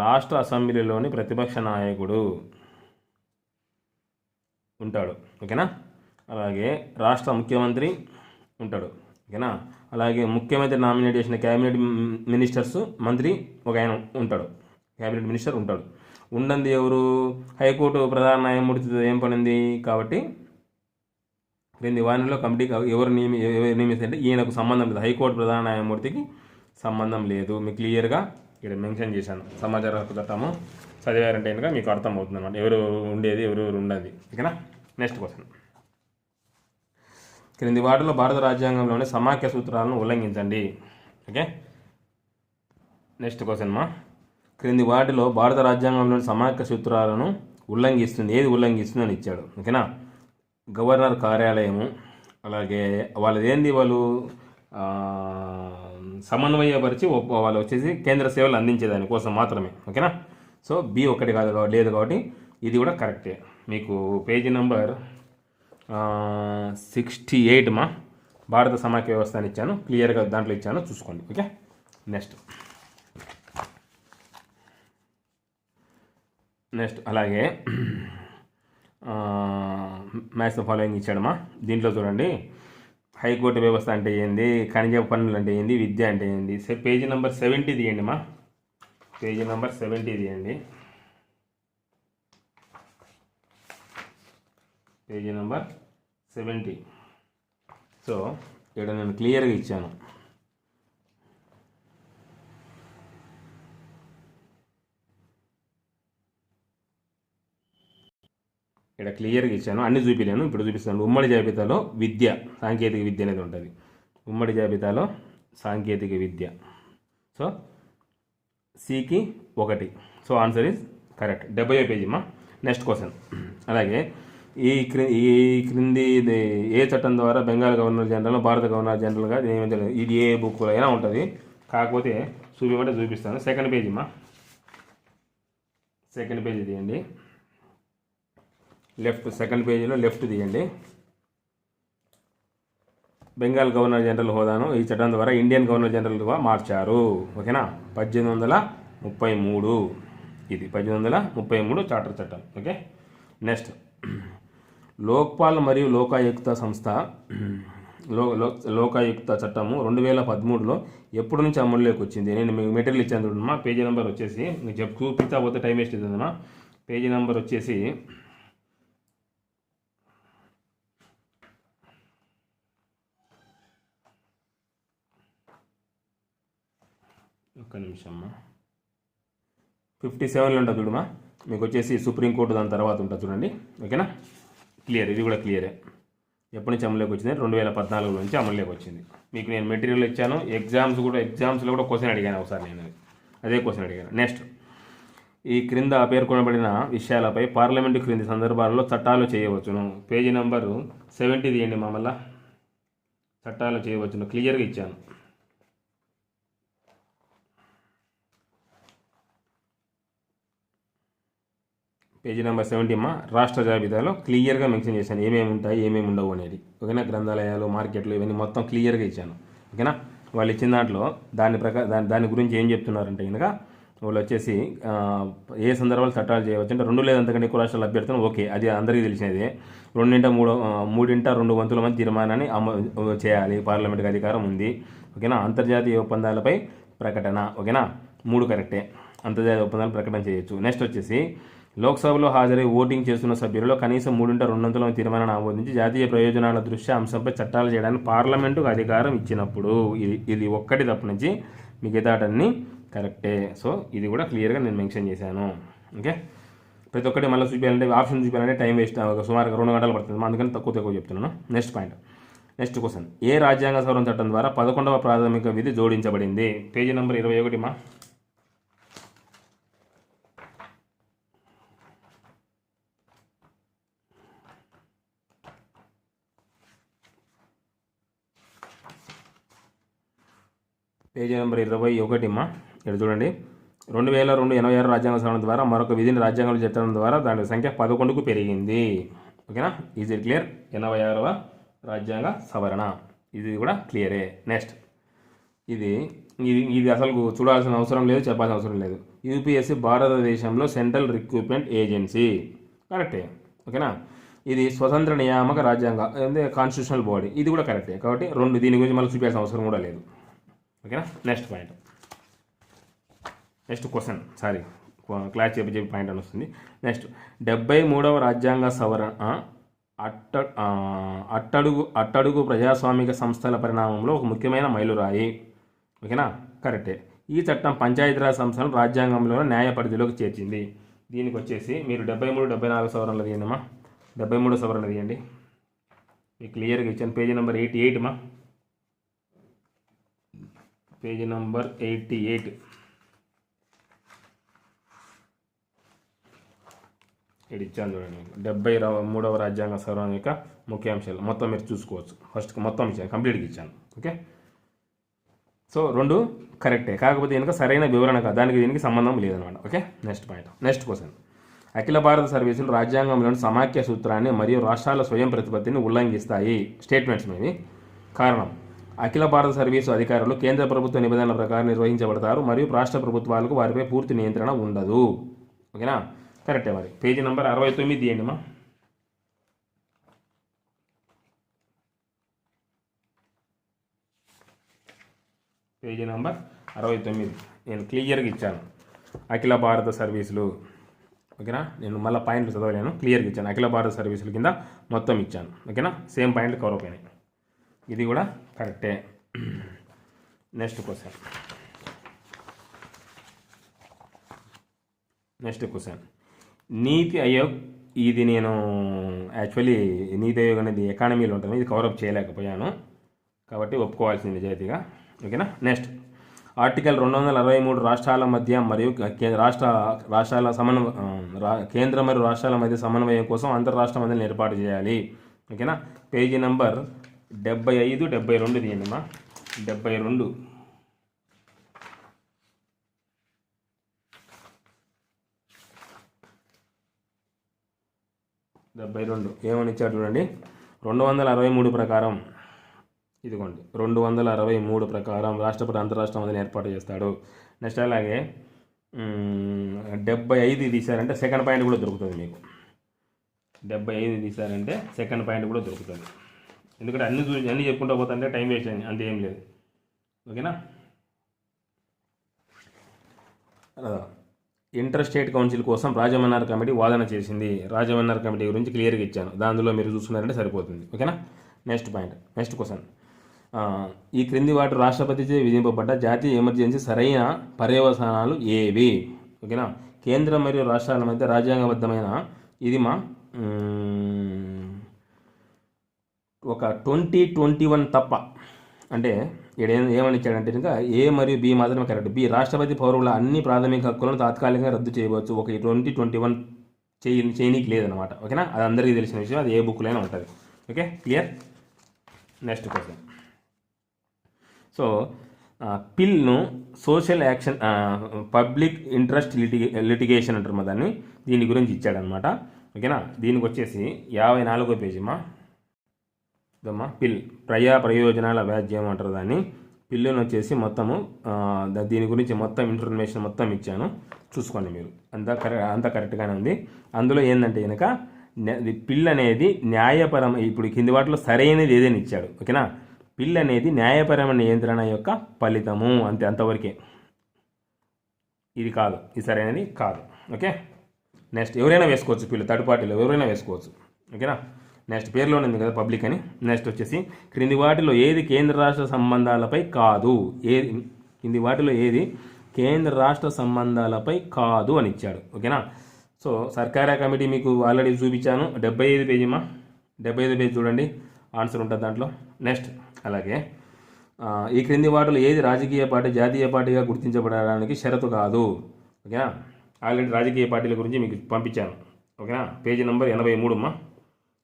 రాష్ట్ర అసెంబ్లీలోని ప్రతిపక్ష నాయకుడు ఉంటాడు. ఓకేనా, అలాగే రాష్ట్ర ముఖ్యమంత్రి ఉంటాడు. ఓకేనా, అలాగే ముఖ్యమంత్రి నామినేట్ చేసిన క్యాబినెట్ మినిస్టర్స్, మంత్రి ఒక ఆయన ఉంటాడు, క్యాబినెట్ మినిస్టర్ ఉంటాడు. ఉండంది ఎవరు? హైకోర్టు ప్రధాన న్యాయమూర్తితో ఏం పడింది కాబట్టి క్రింది వారిలో కమిటీ ఎవరు నియమిస్తే ఈయనకు సంబంధం లేదు, హైకోర్టు ప్రధాన న్యాయమూర్తికి సంబంధం లేదు. మీకు క్లియర్గా ఇక్కడ మెన్షన్ చేశాను. సమాచార హక్కు చట్టము చదివారంటే కనుక మీకు అర్థమవుతుంది అన్నమాట, ఎవరు ఉండేది ఎవరెవరు ఉండేది. ఓకేనా, నెక్స్ట్ క్వశ్చన్. క్రింది వాటిలో భారత రాజ్యాంగంలోని సమాఖ్య సూత్రాలను ఉల్లంఘించండి. ఓకే, నెక్స్ట్ క్వశ్చన్ మా, క్రింది వాటిలో భారత రాజ్యాంగంలోని సమాఖ్య సూత్రాలను ఉల్లంఘిస్తుంది, ఏది ఉల్లంఘిస్తుంది అని ఇచ్చాడు. ఓకేనా, గవర్నర్ కార్యాలయము, అలాగే వాళ్ళు సమన్వయపరిచి వాళ్ళు వచ్చేసి కేంద్ర సేవలు అందించేదాని కోసం మాత్రమే. ఓకేనా, సో బి ఒకటి కాదు లేదు కాబట్టి ఇది కూడా కరెక్టే. మీకు పేజీ నెంబర్ 68 మా, భారత సమాఖ్య వ్యవస్థ అని ఇచ్చాను, క్లియర్గా దాంట్లో ఇచ్చాను, చూసుకోండి. ఓకే, నెక్స్ట్ అలాగే మ్యాథ్స్ ఫాలోయింగ్ ఇచ్చాడమ్మా. దీంట్లో చూడండి, హైకోర్టు వ్యవస్థ అంటే ఏంది, ఖనిజ పన్నులు అంటే ఏంది, విద్య అంటే ఏంది. పేజీ నెంబర్ 70 తీయండి మా, పేజీ నెంబర్ 70 తీయండి, పేజీ నెంబర్ 70. సో ఇక్కడ నేను క్లియర్గా ఇచ్చాను. ఇక్కడ క్లియర్గా ఇచ్చాను, అన్ని చూపించాను, ఇప్పుడు చూపిస్తాను. ఉమ్మడి జాబితాలో విద్య, సాంకేతిక విద్య అనేది ఉంటుంది. ఉమ్మడి జాబితాలో సాంకేతిక విద్య. సో సికి 1. So answer is correct. 70వ పేజీ మా. Next question. అలాగే ఈ క్రింది ఏ చట్టం ద్వారా బెంగాల్ గవర్నర్ జనరల్ భారత గవర్నర్ జనరల్గా నియమించారు? ఇది ఏ బుక్లో అయినా ఉంటుంది, కాకపోతే చూపించమంటే చూపిస్తాను. సెకండ్ పేజీ మా, సెకండ్ పేజీ తీయండి, సెకండ్ పేజీలో లెఫ్ట్ తీయండి. బెంగాల్ గవర్నర్ జనరల్ హోదాను ఈ చట్టం ద్వారా ఇండియన్ గవర్నర్ జనరల్గా మార్చారు. ఓకేనా, 1833. ఇది 1833 చార్టర్ చట్టం. ఓకే, నెక్స్ట్ లోక్పాల్ మరియు లోకాయుక్త సంస్థ లోకాయుక్త చట్టము 2013లో ఎప్పటి నుంచి అమలులోకి వచ్చింది? నేను మీకు మెటీరియల్ ఇచ్చాను చూడమ్మా. పేజీ నెంబర్ వచ్చేసి మీకు చూపిస్తా పోతే టైం వేస్ట్ అవుతుందమ్మా. పేజీ నెంబర్ వచ్చేసి ఒక్క నిమిషం అమ్మా, 57లో ఉంటుంది చూడమ్మా. మీకు వచ్చేసి సుప్రీంకోర్టు దాని తర్వాత ఉంటుంది చూడండి. ఓకేనా, క్లియర్. ఇది కూడా క్లియరే. ఎప్పటి నుంచి అమలులోకి వచ్చింది? 2014 నుంచి అమలులోకి వచ్చింది. మీకు నేను మెటీరియల్ ఇచ్చాను. ఎగ్జామ్స్లో కూడా క్వశ్చన్ అడిగాను ఒకసారి. నేను అదే క్వశ్చన్ అడిగాను. నెక్స్ట్, ఈ క్రింద పేర్కొనబడిన విషయాలపై పార్లమెంటు క్రింది సందర్భాలలో చట్టాలు చేయవచ్చును. పేజీ నెంబరు 70 తీయండి మా. మళ్ళా చట్టాలు చేయవచ్చును క్లియర్గా ఇచ్చాను. పేజీ నెంబర్ 70 అమ్మా. రాష్ట్ర జాబితాలో క్లియర్గా మెన్షన్ చేశాను ఏమేమి ఉంటాయి ఏమేమి ఉండవు అనేది. ఓకేనా, గ్రంథాలయాలు, మార్కెట్లు ఇవన్నీ మొత్తం క్లియర్గా ఇచ్చాను. ఓకేనా, వాళ్ళు ఇచ్చిన దాంట్లో దాని గురించి ఏం చెప్తున్నారంటే కనుక వాళ్ళు వచ్చేసి ఏ సందర్భాలు చట్టాలు చేయవచ్చు అంటే 2 లేదా అంతకంటే ఎక్కువ రాష్ట్రాల అభ్యర్థులను, ఓకే, అది అందరికీ తెలిసినదే. 2/3 వంతుల మంది తీర్మానాన్ని చేయాలి, పార్లమెంట్కి అధికారం ఉంది. ఓకేనా, అంతర్జాతీయ ఒప్పందాలపై ప్రకటన. ఓకేనా, 3 కరెక్టే. అంతర్జాతీయ ఒప్పందాలు ప్రకటన చేయొచ్చు. నెక్స్ట్ వచ్చేసి లోక్సభలో హాజరై ఓటింగ్ చేస్తున్న సభ్యులలో కనీసం 3/2 తీర్మానాన్ని ఆమోదించి జాతీయ ప్రయోజనాల దృష్ట్యా అంశంపై చట్టాలు చేయడానికి పార్లమెంటుకు అధికారం ఇచ్చినప్పుడు. ఇది ఒక్కటి తప్ప నుంచి మిగతాటన్నీ కరెక్టే. సో ఇది కూడా క్లియర్గా నేను మెన్షన్ చేశాను. ఓకే, ప్రతి ఒక్కటి మళ్ళీ చూపించాలంటే ఆప్షన్ చూపించాలంటే టైం వేస్ట్, సుమారుగా 2 గంటలు పడుతుంది. అందుకని తక్కువ చెప్తున్నాను. Next point, next question. ఏ రాజ్యాంగ సవరణ చట్టం ద్వారా 11వ ప్రాథమిక విధి జోడించబడింది? పేజీ నెంబర్ 21 మా. పేజీ నెంబర్ 21 మా. ఇక్కడ చూడండి, 2002 రాజ్యాంగ సవరణ ద్వారా మరొక విధిని రాజ్యాంగంలో చేర్చడం ద్వారా దాని సంఖ్య 11కు పెరిగింది. ఓకేనా, ఈజ్ ఇట్ క్లియర్? 86వ రాజ్యాంగ సవరణ. ఇది కూడా క్లియరే. నెక్స్ట్, ఇది అసలు చూడాల్సిన అవసరం లేదు, చెప్పాల్సిన అవసరం లేదు. యూపీఎస్సీ భారతదేశంలో సెంట్రల్ రిక్రూట్మెంట్ ఏజెన్సీ. కరెక్టే. ఓకేనా, ఇది స్వతంత్ర నియామక రాజ్యాంగ కాన్స్టిట్యూషనల్ బాడీ. ఇది కూడా కరెక్టే. కాబట్టి దీని గురించి మళ్ళీ చూపించాల్సిన అవసరం కూడా లేదు. ఓకేనా, next point, next question. Class చెప్పి పాయింట్ అని వస్తుంది. నెక్స్ట్, 73వ రాజ్యాంగ సవరణ అట్టడుగు ప్రజాస్వామిక సంస్థల పరిణామంలో ఒక ముఖ్యమైన మైలురాయి. ఓకేనా, కరెక్టే. ఈ చట్టం పంచాయతీరాజ్ సంస్థలను రాజ్యాంగంలోనే న్యాయ పరిధిలోకి చేర్చింది. దీనికి వచ్చేసి మీరు 73, 74 సవరణలు తీయండి అమ్మా. 73 సవరణ తీయండి, మీకు క్లియర్గా ఇచ్చాను. పేజీ నెంబర్ 88 మా. Page number 88. ఇక్కడ ఇచ్చాను చూడండి. 73వ రాజ్యాంగ సవరణ యొక్క ముఖ్యాంశాలు మొత్తం మీరు చూసుకోవచ్చు. ఫస్ట్ మొత్తం ఇచ్చాను, కంప్లీట్గా ఇచ్చాను. ఓకే, సో 2 కరెక్టే. కాకపోతే కనుక సరైన వివరణ కాదు, దానికి దీనికి సంబంధం లేదనమాట. Okay, next point, next question. అఖిల భారత సర్వీసులు రాజ్యాంగంలోని సమాఖ్య సూత్రాన్ని మరియు రాష్ట్రాల స్వయం ప్రతిపత్తిని ఉల్లంఘిస్తాయి. స్టేట్మెంట్స్ మీవి. కారణం, అఖిల భారత సర్వీసు అధికారులు కేంద్ర ప్రభుత్వ నిబంధనల ప్రకారం నిర్వహించబడతారు మరియు రాష్ట్ర ప్రభుత్వాలకు వారిపై పూర్తి నియంత్రణ ఉండదు. ఓకేనా, కరెక్టే. మరి పేజీ నెంబర్ 69 తీయండి మా. పేజీ నెంబర్ 69 నేను క్లియర్గా ఇచ్చాను. అఖిల భారత సర్వీసులు. ఓకేనా, నేను మళ్ళీ పాయింట్లు చదవలేను, క్లియర్గా ఇచ్చాను. అఖిల భారత సర్వీసుల కింద మొత్తం ఇచ్చాను. ఓకేనా, సేమ్ పాయింట్లు కవర్ అయిపోయినాయి. ఇది కూడా కరెక్టే. నెక్స్ట్ క్వశ్చన్, నీతి ఆయోగ్. ఇది నేను యాక్చువల్లీ నీతి ఆయోగ్ అనేది ఎకానమీలో ఉంటుంది, ఇది కవరప్ చేయలేకపోయాను కాబట్టి ఒప్పుకోవాల్సింది నిజాయితీగా. ఓకేనా, నెక్స్ట్, ఆర్టికల్ 263 రాష్ట్రాల మధ్య మరియు రాష్ట్రాల కేంద్ర మరియు రాష్ట్రాల మధ్య సమన్వయం కోసం అంతర్రాష్ట్ర మండలిని ఏర్పాటు చేయాలి. ఓకేనా, పేజీ నెంబర్ 75, 72 తీయండి అమ్మా. 72 ఏమని ఇచ్చాడు చూడండి. 263 ప్రకారం, ఇదిగోండి 263 ప్రకారం రాష్ట్రపతి అంతరాష్ట్ర మండలిని ఏర్పాటు చేస్తాడు. నెక్స్ట్ అలాగే 75 తీశారంటే సెకండ్ పాయింట్ కూడా దొరుకుతుంది మీకు. 75 తీశారంటే సెకండ్ పాయింట్ కూడా దొరుకుతుంది. ఎందుకంటే అన్నీ చెప్పుకుంటూ పోతుంటే టైం వేస్ట్ అయింది, అంతే ఏం లేదు. ఓకేనా. ఇంటర్ స్టేట్ కౌన్సిల్ కోసం రాజమన్నార్ కమిటీ వాదన చేసింది. రాజమన్నార్ కమిటీ గురించి క్లియర్గా ఇచ్చాను, దానిలో మీరు చూసుకున్నారంటే సరిపోతుంది. ఓకేనా. Next question. ఈ క్రింది వాటి రాష్ట్రపతిచే విధింపబడ్డ జాతీయ ఎమర్జెన్సీ సరైన పర్యవసానాలు ఏవి? ఓకేనా. కేంద్రం మరియు రాష్ట్రాల మధ్య రాజ్యాంగబద్ధమైన ఇది ఒక 2021 తప్ప, అంటే ఇక్కడ ఏమని ఇచ్చాడంటే ఇంకా ఏ మరియు బి మాత్రమే కరెక్ట్. బి రాష్ట్రపతి పౌరుల అన్ని ప్రాథమిక హక్కులను తాత్కాలికంగా రద్దు చేయవచ్చు. ఒక 2021 చేయనీకి లేదనమాట. ఓకేనా. అది అందరికీ తెలిసిన విషయం, అది ఏ బుక్లో అయినా ఉంటుంది. Okay, clear. Next question. So పిల్ను social action public interest litigation అంటారు దాన్ని, దీని గురించి ఇచ్చాడనమాట. ఓకేనా. దీనికి వచ్చేసి 54వ పేజీమా ఇదమ్మా. పిల్ ప్రయోజనాల వ్యాజ్యం అంటారు దాన్ని. పిల్లును వచ్చేసి మొత్తము దీని గురించి మొత్తం ఇన్ఫర్మేషన్ మొత్తం ఇచ్చాను, చూసుకోండి మీరు. అంతా కరెక్ట్గానే ఉంది. అందులో ఏంటంటే కనుక పిల్ అనేది ఇప్పుడు కింది వాటిలో సరైనది ఏదైనా ఇచ్చాడు. ఓకేనా. పిల్ అనేది న్యాయపరమైన నియంత్రణ యొక్క ఫలితము, అంతవరకే. ఇది కాదు, ఇది సరైనది కాదు. ఓకే. నెక్స్ట్ ఎవరైనా వేసుకోవచ్చు, పిల్లు థర్డ్ పార్టీలో ఎవరైనా వేసుకోవచ్చు. ఓకేనా. నెక్స్ట్ పేరులోనే ఉంది కదా పబ్లిక్ అని. నెక్స్ట్ వచ్చేసి క్రింది వాటిలో ఏది కేంద్ర రాష్ట్ర సంబంధాలపై కాదు, కింది వాటిలో ఏది కేంద్ర రాష్ట్ర సంబంధాలపై కాదు అని ఇచ్చాడు. ఓకేనా. సో సర్కారా కమిటీ మీకు ఆల్రెడీ చూపించాను, 75 పేజీమా. 75 పేజీ చూడండి, ఆన్సర్ ఉంటుంది దాంట్లో. నెక్స్ట్ అలాగే ఈ క్రింది వాటిలో ఏది రాజకీయ పార్టీ జాతీయ పార్టీగా గుర్తించబడడానికి షరతు కాదు. ఓకేనా. ఆల్రెడీ రాజకీయ పార్టీల గురించి మీకు పంపించాను. ఓకేనా. పేజీ నెంబర్ 83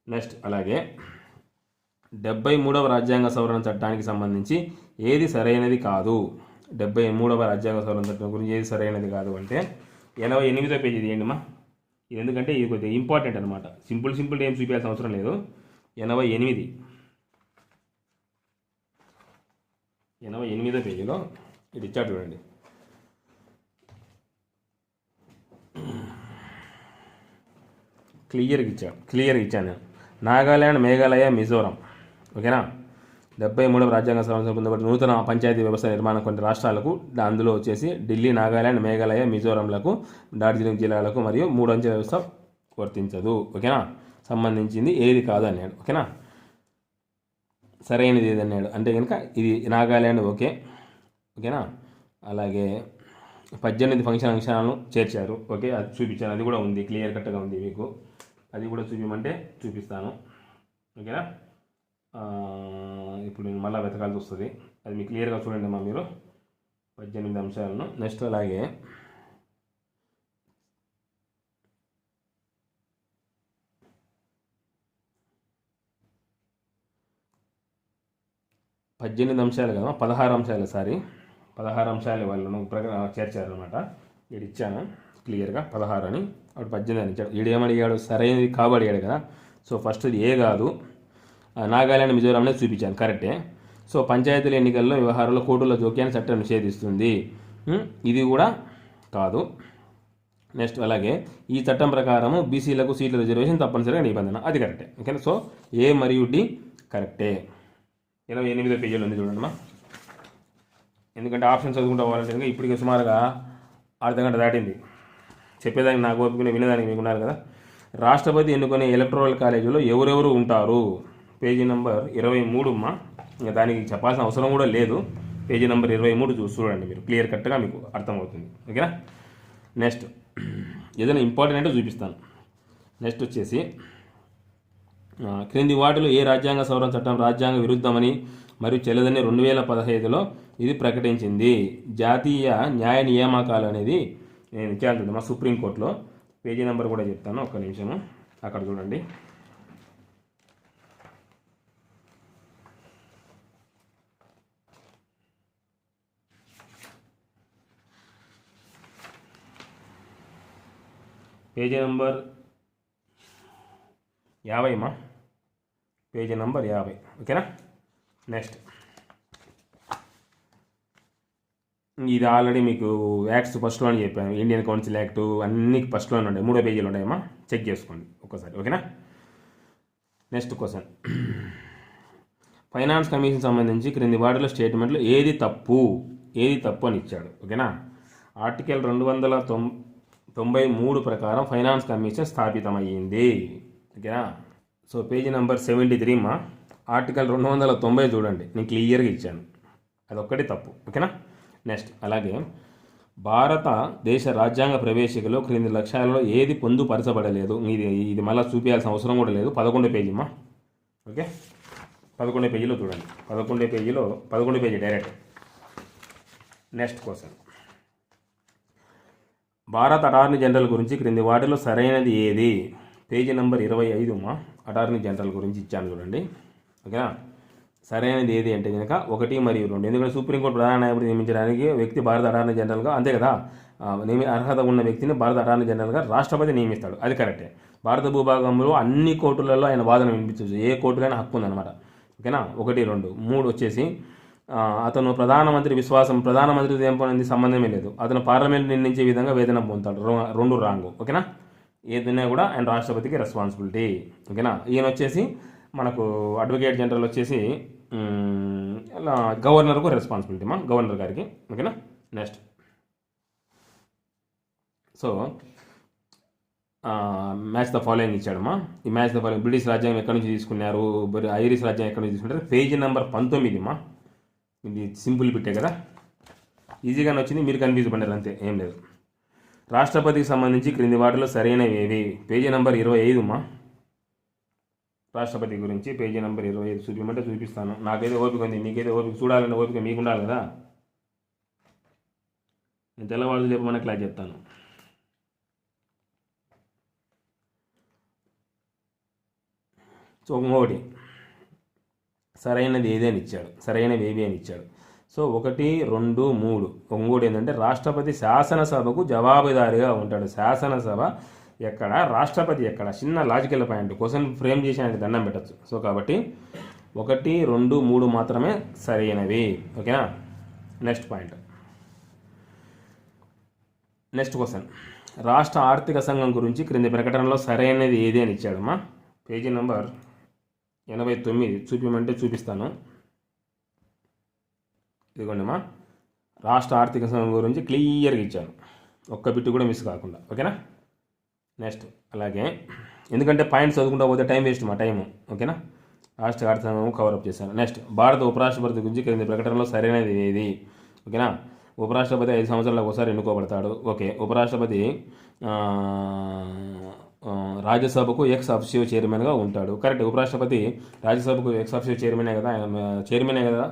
నెక్స్ట్ అలాగే 73వ రాజ్యాంగ సవరణ చట్టానికి సంబంధించి ఏది సరైనది కాదు. 73వ రాజ్యాంగ సవరణ చట్టం గురించి ఏది సరైనది కాదు అంటే 88వ పేజీ తీయండిమా. ఇది ఎందుకంటే ఇది కొద్దిగా ఇంపార్టెంట్ అనమాట. సింపుల్ ఏం చూపించాల్సిన అవసరం లేదు. 88వ పేజీలో ఇది ఇచ్చాడు చూడండి. క్లియర్గా ఇచ్చాను. నాగాల్యాండ్, మేఘాలయ, మిజోరం. ఓకేనా. 73వ రాజ్యాంగ సవరణ పొందబడిన నూతన పంచాయతీ వ్యవస్థ నిర్మాణం కొన్ని రాష్ట్రాలకు, అందులో వచ్చేసి ఢిల్లీ, నాగాల్యాండ్, మేఘాలయ, మిజోరంలకు, డార్జిలింగ్ జిల్లాలకు మరియు 3 అంచెల వ్యవస్థ వర్తించదు. ఓకేనా. సంబంధించింది ఏది కాదు అన్నాడు. ఓకేనా. సరైనది ఏది అన్నాడు అంటే కనుక ఇది నాగాల్యాండ్. ఓకేనా. అలాగే 18 ఫంక్షన్ అంశాలను చేర్చారు. ఓకే, అది చూపించాను, అది కూడా ఉంది, క్లియర్ కట్గా ఉంది మీకు. అది కూడా చూపించమంటే చూపిస్తాను. ఓకేనా. ఇప్పుడు నేను మళ్ళీ వెతకాల్సి వస్తుంది, అది మీకు క్లియర్గా చూడండి అమ్మా మీరు 18 అంశాలను. నెక్స్ట్ అలాగే అంశాలు కదా, 16 అంశాలు. 16 అంశాలు వాళ్ళను చేర్చారనమాట. ఇక్కడ ఇచ్చాను క్లియర్గా 16 అని, అప్పుడు 18 అని ఇచ్చాడు. వీడు ఏమడిగాడు, సరైనది కాబడిగాడు కదా. సో ఫస్ట్ ఇది ఏ కాదు, నాగాల్యాండ్, మిజోరాం అనేది చూపించాను, కరెక్టే. సో పంచాయతీల ఎన్నికల్లో వ్యవహారంలో కోర్టుల జోక్యాన్ని చట్టం నిషేధిస్తుంది, ఇది కూడా కాదు. నెక్స్ట్ అలాగే ఈ చట్టం ప్రకారము బీసీలకు సీట్ల రిజర్వేషన్ తప్పనిసరిగా నిబంధన, అది కరెక్టే. ఓకేనా. సో ఏ మరియు డి కరెక్టే. 28వ పేజీలో ఉంది చూడండి. ఎందుకంటే ఆప్షన్ చదువుకుంటూ పోవాలంటే ఇప్పటికే సుమారుగా అర్ధగంట దాటింది. చెప్పేదానికి నాకు ఓపిక, వినేదానికి మీకు ఉన్నారు కదా. రాష్ట్రపతి ఎన్నుకునే ఎలక్టోరల్ కాలేజీలో ఎవరెవరు ఉంటారు? పేజీ నెంబర్ 23 అమ్మా. ఇంకా దానికి చెప్పాల్సిన అవసరం కూడా లేదు. పేజీ నెంబర్ 23 చూడండి మీరు, క్లియర్ కట్గా మీకు అర్థమవుతుంది. ఓకేనా. నెక్స్ట్ ఏదైనా ఇంపార్టెంట్ అంటే చూపిస్తాను. నెక్స్ట్ వచ్చేసి క్రింది వాటిలో ఏ రాజ్యాంగ సవరణ చట్టం రాజ్యాంగ విరుద్ధమని మరియు చెల్లదని 2015లో ఇది ప్రకటించింది? జాతీయ న్యాయ నియామకాలు అనేది నేను ఇచ్చాను మా సుప్రీంకోర్టులో. పేజీ నెంబర్ కూడా చెప్తాను, ఒక్క నిమిషము. అక్కడ చూడండి. Page number 50 page number 50. ఓకేనా. నెక్స్ట్ ఇది ఆల్రెడీ మీకు యాక్ట్స్ ఫస్ట్లోనే చెప్పాను. ఇండియన్ కౌన్సిల్ యాక్టు అన్ని ఫస్ట్లోనే ఉంటాయి, 3వ పేజీలో ఉంటాయమ్మా, చెక్ చేసుకోండి ఒక్కసారి. ఓకేనా. Next question. ఫైనాన్స్ కమిషన్ సంబంధించి క్రింది వాటిలో స్టేట్మెంట్లో ఏది తప్పు అని ఇచ్చాడు. ఓకేనా. ఆర్టికల్ 293 ప్రకారం ఫైనాన్స్ కమిషన్ స్థాపితమయ్యింది. ఓకేనా. సో పేజీ నెంబర్ 73 మా ఆర్టికల్ 290 చూడండి, నేను క్లియర్గా ఇచ్చాను, అదొక్కటి తప్పు. ఓకేనా. నెక్స్ట్ అలాగే భారతదేశ రాజ్యాంగ ప్రవేశికలో క్రింది లక్ష్యాలలో ఏది పొందుపరచబడలేదు. ఇది మళ్ళీ చూపించాల్సిన అవసరం కూడా లేదు. 11 పేజీ మా. ఓకే, 11 పేజీలో చూడండి, 11 పేజీ డైరెక్ట్. నెక్స్ట్ క్వశ్చన్, భారత అటార్నీ జనరల్ గురించి క్రింది వాటిలో సరైనది ఏది? పేజీ నెంబర్ 25 మా అటార్నీ జనరల్ గురించి ఇచ్చాను చూడండి. ఓకేనా. సరైనది ఏది అంటే కనుక 1 మరియు 2. ఎందుకంటే సుప్రీంకోర్టు ప్రధాన న్యాయమూర్తి నియమించడానికి వ్యక్తి భారత అటార్నీ జనరల్గా, అంతే కదా, అర్హత ఉన్న వ్యక్తిని భారత అటార్నీ జనరల్గా రాష్ట్రపతి నియమిస్తాడు, అది కరెక్టే. భారత భూభాగంలో అన్ని కోర్టులలో ఆయన వాదన వినిపించవచ్చు, ఏ కోర్టుకైనా హక్కు ఉందన్నమాట. ఓకేనా. 1, 2. 3 వచ్చేసి అతను ప్రధానమంత్రితో ఏం సంబంధమే లేదు, అతను పార్లమెంట్ నిర్ణయించే విధంగా వేతనం పొందుతాడు. 2 రాంగు. ఓకేనా. ఏదైనా కూడా ఆయన రాష్ట్రపతికి రెస్పాన్సిబిలిటీ. ఓకేనా. ఈయన వచ్చేసి మనకు అడ్వకేట్ జనరల్ వచ్చేసి గవర్నర్కు రెస్పాన్సిబిలిటీ మా, గవర్నర్ గారికి. ఓకేనా. Next, so match the following ఇచ్చాడమ్మా. ఈ మ్యాచ్ ద ఫాలోయింగ్ బ్రిటిష్ రాజ్యాంగం ఎక్కడి నుంచి తీసుకున్నారు, ఐరిష్ రాజ్యాంగం ఎక్కడి నుంచి తీసుకుంటారు? పేజీ నెంబర్ 19 మా. ఇది సింపుల్ బిట్టే కదా, ఈజీగానే వచ్చింది, మీరు కన్ఫ్యూజ్ పడ్డారు అంతే, ఏం లేదు. రాష్ట్రపతికి సంబంధించి క్రింది వాటిలో సరైనవి ఏవి? పేజీ నెంబర్ 25 మా. రాష్ట్రపతి గురించి పేజీ నెంబర్ 25 చూపించమంటే చూపిస్తాను. నాకైతే ఓపిక ఉంది, మీకైతే ఓపిక, చూడాలనే ఓపిక మీకు ఉండాలి కదా. నేను తెల్లవాళ్ళు చెప్పమని క్లాస్ చెప్తాను. సో ఇంకోటి, సరైనది ఏది అని ఇచ్చాడు, సరైనవి ఏవి అని ఇచ్చాడు. సో 1, 2, 3. ఇంకోటి ఏంటంటే రాష్ట్రపతి శాసనసభకు జవాబుదారీగా ఉంటాడు. శాసనసభ ఎక్కడ, రాష్ట్రపతి ఎక్కడ? చిన్న లాజికల్ పాయింట్, క్వశ్చన్ ఫ్రేమ్ చేసి ఆయనకి దండం పెట్టచ్చు. సో కాబట్టి 1, 2, 3 మాత్రమే సరైనవి. ఓకేనా. నెక్స్ట్ పాయింట్, నెక్స్ట్ క్వశ్చన్, రాష్ట్ర ఆర్థిక సంఘం గురించి క్రింది ప్రకటనలో సరైనది ఏది అని ఇచ్చాడమ్మా. పేజీ నెంబర్ 89 చూపించమంటే చూపిస్తాను. ఇదిగోండిమ్మా, రాష్ట్ర ఆర్థిక సంఘం గురించి క్లియర్గా ఇచ్చాను, ఒక్క బిట్టు కూడా మిస్ కాకుండా. ఓకేనా. నెక్స్ట్ అలాగే, ఎందుకంటే పాయింట్స్ చదువుకుంటూ పోతే టైం వేస్ట్ మా టైము. ఓకేనా. రాష్ట్ర ఆర్థిక సంఘం కవరప్ చేశాను. నెక్స్ట్, భారత ఉపరాష్ట్రపతి గురించి క్రింది ప్రకటనలో సరైనది ఏది? ఓకేనా. ఉపరాష్ట్రపతి 5 సంవత్సరాలకు ఒకసారి ఎన్నుకోబడతాడు. ఓకే. ఉపరాష్ట్రపతి రాజ్యసభకు ఎక్స్ అఫిషియో చైర్మన్గా ఉంటాడు. కరెక్ట్. ఉపరాష్ట్రపతి రాజ్యసభకు ఎక్స్ అఫిషియో చైర్మనే కదా.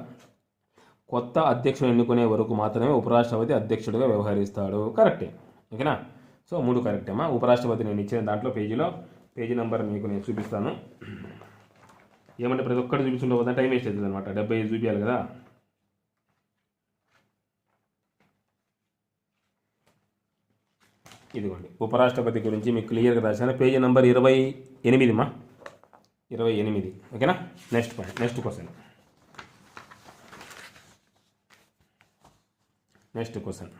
కొత్త అధ్యక్షుడు ఎన్నుకునే వరకు మాత్రమే ఉపరాష్ట్రపతి అధ్యక్షుడిగా వ్యవహరిస్తాడు. కరెక్టే. ఓకేనా. సో 3 కరెక్టేమా. ఉపరాష్ట్రపతి నేను ఇచ్చిన దాంట్లో పేజీ నెంబర్ మీకు నేను చూపిస్తాను. ఏమంటే ప్రతి ఒక్కటి చూపిస్తుంటే పోతే టైం వేస్ట్ అవుతుంది అనమాట, 75 చూపించాలి కదా. ఇదిగోండి, ఉపరాష్ట్రపతి గురించి మీకు క్లియర్గా రాశాను. పేజీ నెంబర్ 28 మా, 28. ఓకేనా. Next point, next question.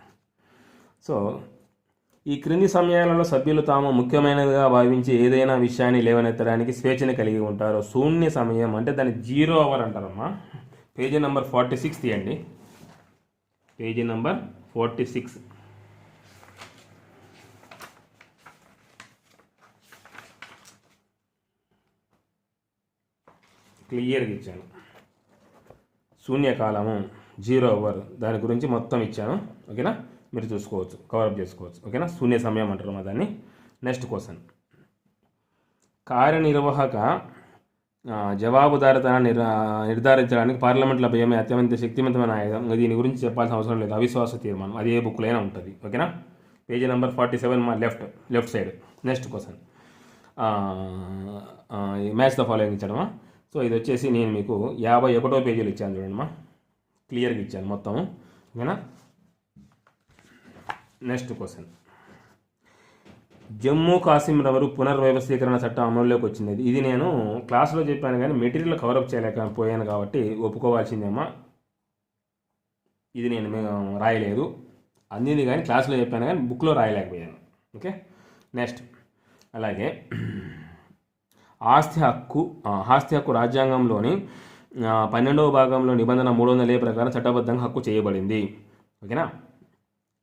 So ఈ క్రింది సమయాలలో సభ్యులు తాము ముఖ్యమైనదిగా భావించి ఏదైనా విషయాన్ని లేవనెత్తడానికి స్వేచ్ఛని కలిగి ఉంటారు. శూన్య సమయం అంటే దాన్ని 0 అవర్ అంటారమ్మా. పేజీ నెంబర్ 46 తీయండి. Page number 46. క్లియర్గా ఇచ్చాను. శూన్యకాలము 0 అవర్ దాని గురించి మొత్తం ఇచ్చాను. ఓకేనా. మీరు చూసుకోవచ్చు, కవరప్ చేసుకోవచ్చు. ఓకేనా. శూన్య సమయం అంటారు మా దాన్ని. నెక్స్ట్ క్వశ్చన్, కార్యనిర్వాహక జవాబుదారితనాన్ని నిర్ధారించడానికి పార్లమెంట్లో భయమే అత్యంత శక్తివంతమైన ఆయుధం. దీని గురించి చెప్పాల్సిన అవసరం లేదు, అవిశ్వాస తీర్మానం. అది ఏ బుక్లో అయినా ఉంటుంది. ఓకేనా. పేజీ నెంబర్ 47 మా left side. Next question, match the following ఇచ్చాడమ్మా. సో ఇది వచ్చేసి నేను మీకు 51వ పేజీలో ఇచ్చాను చూడండి, క్లియర్గా ఇచ్చాను మొత్తము. ఓకేనా. నెక్స్ట్ క్వశ్చన్, జమ్మూ కాశ్మీర్ పునర్వ్యవస్థీకరణ చట్టం అమలులోకి వచ్చింది. ఇది నేను క్లాస్లో చెప్పాను కానీ మెటీరియల్ కవరప్ చేయలేకపోయాను కాబట్టి ఒప్పుకోవాల్సిందేమా. ఇది నేను రాయలేదు, అందింది కానీ క్లాస్లో చెప్పాను కానీ బుక్లో రాయలేకపోయాను. ఓకే. నెక్స్ట్ అలాగే ఆస్తి హక్కు రాజ్యాంగంలోని 12వ భాగంలో నిబంధన 300A ప్రకారం చట్టబద్ధంగా హక్కు చేయబడింది. ఓకేనా.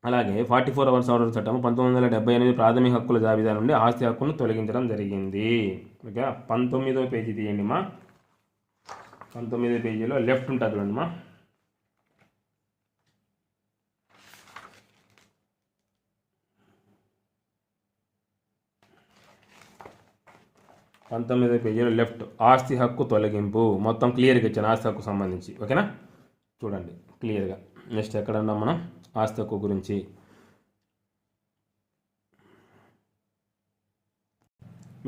అలాగే 44వ సవరణ చట్టం 1978 ప్రాథమిక హక్కుల జాబితా నుండి ఆస్తి హక్కును తొలగించడం జరిగింది. ఓకే, 19వ పేజీ తీయండి మా. 19వ పేజీలో లెఫ్ట్ ఉంటుంది చూడండి మా. 19వ పేజీలో లెఫ్ట్ ఆస్తి హక్కు తొలగింపు మొత్తం క్లియర్గా ఇచ్చాను ఆస్తి హక్కు సంబంధించి. ఓకేనా, చూడండి క్లియర్గా. నెక్స్ట్ ఎక్కడ ఉన్నాం మనం ఆస్తి హక్కు గురించి.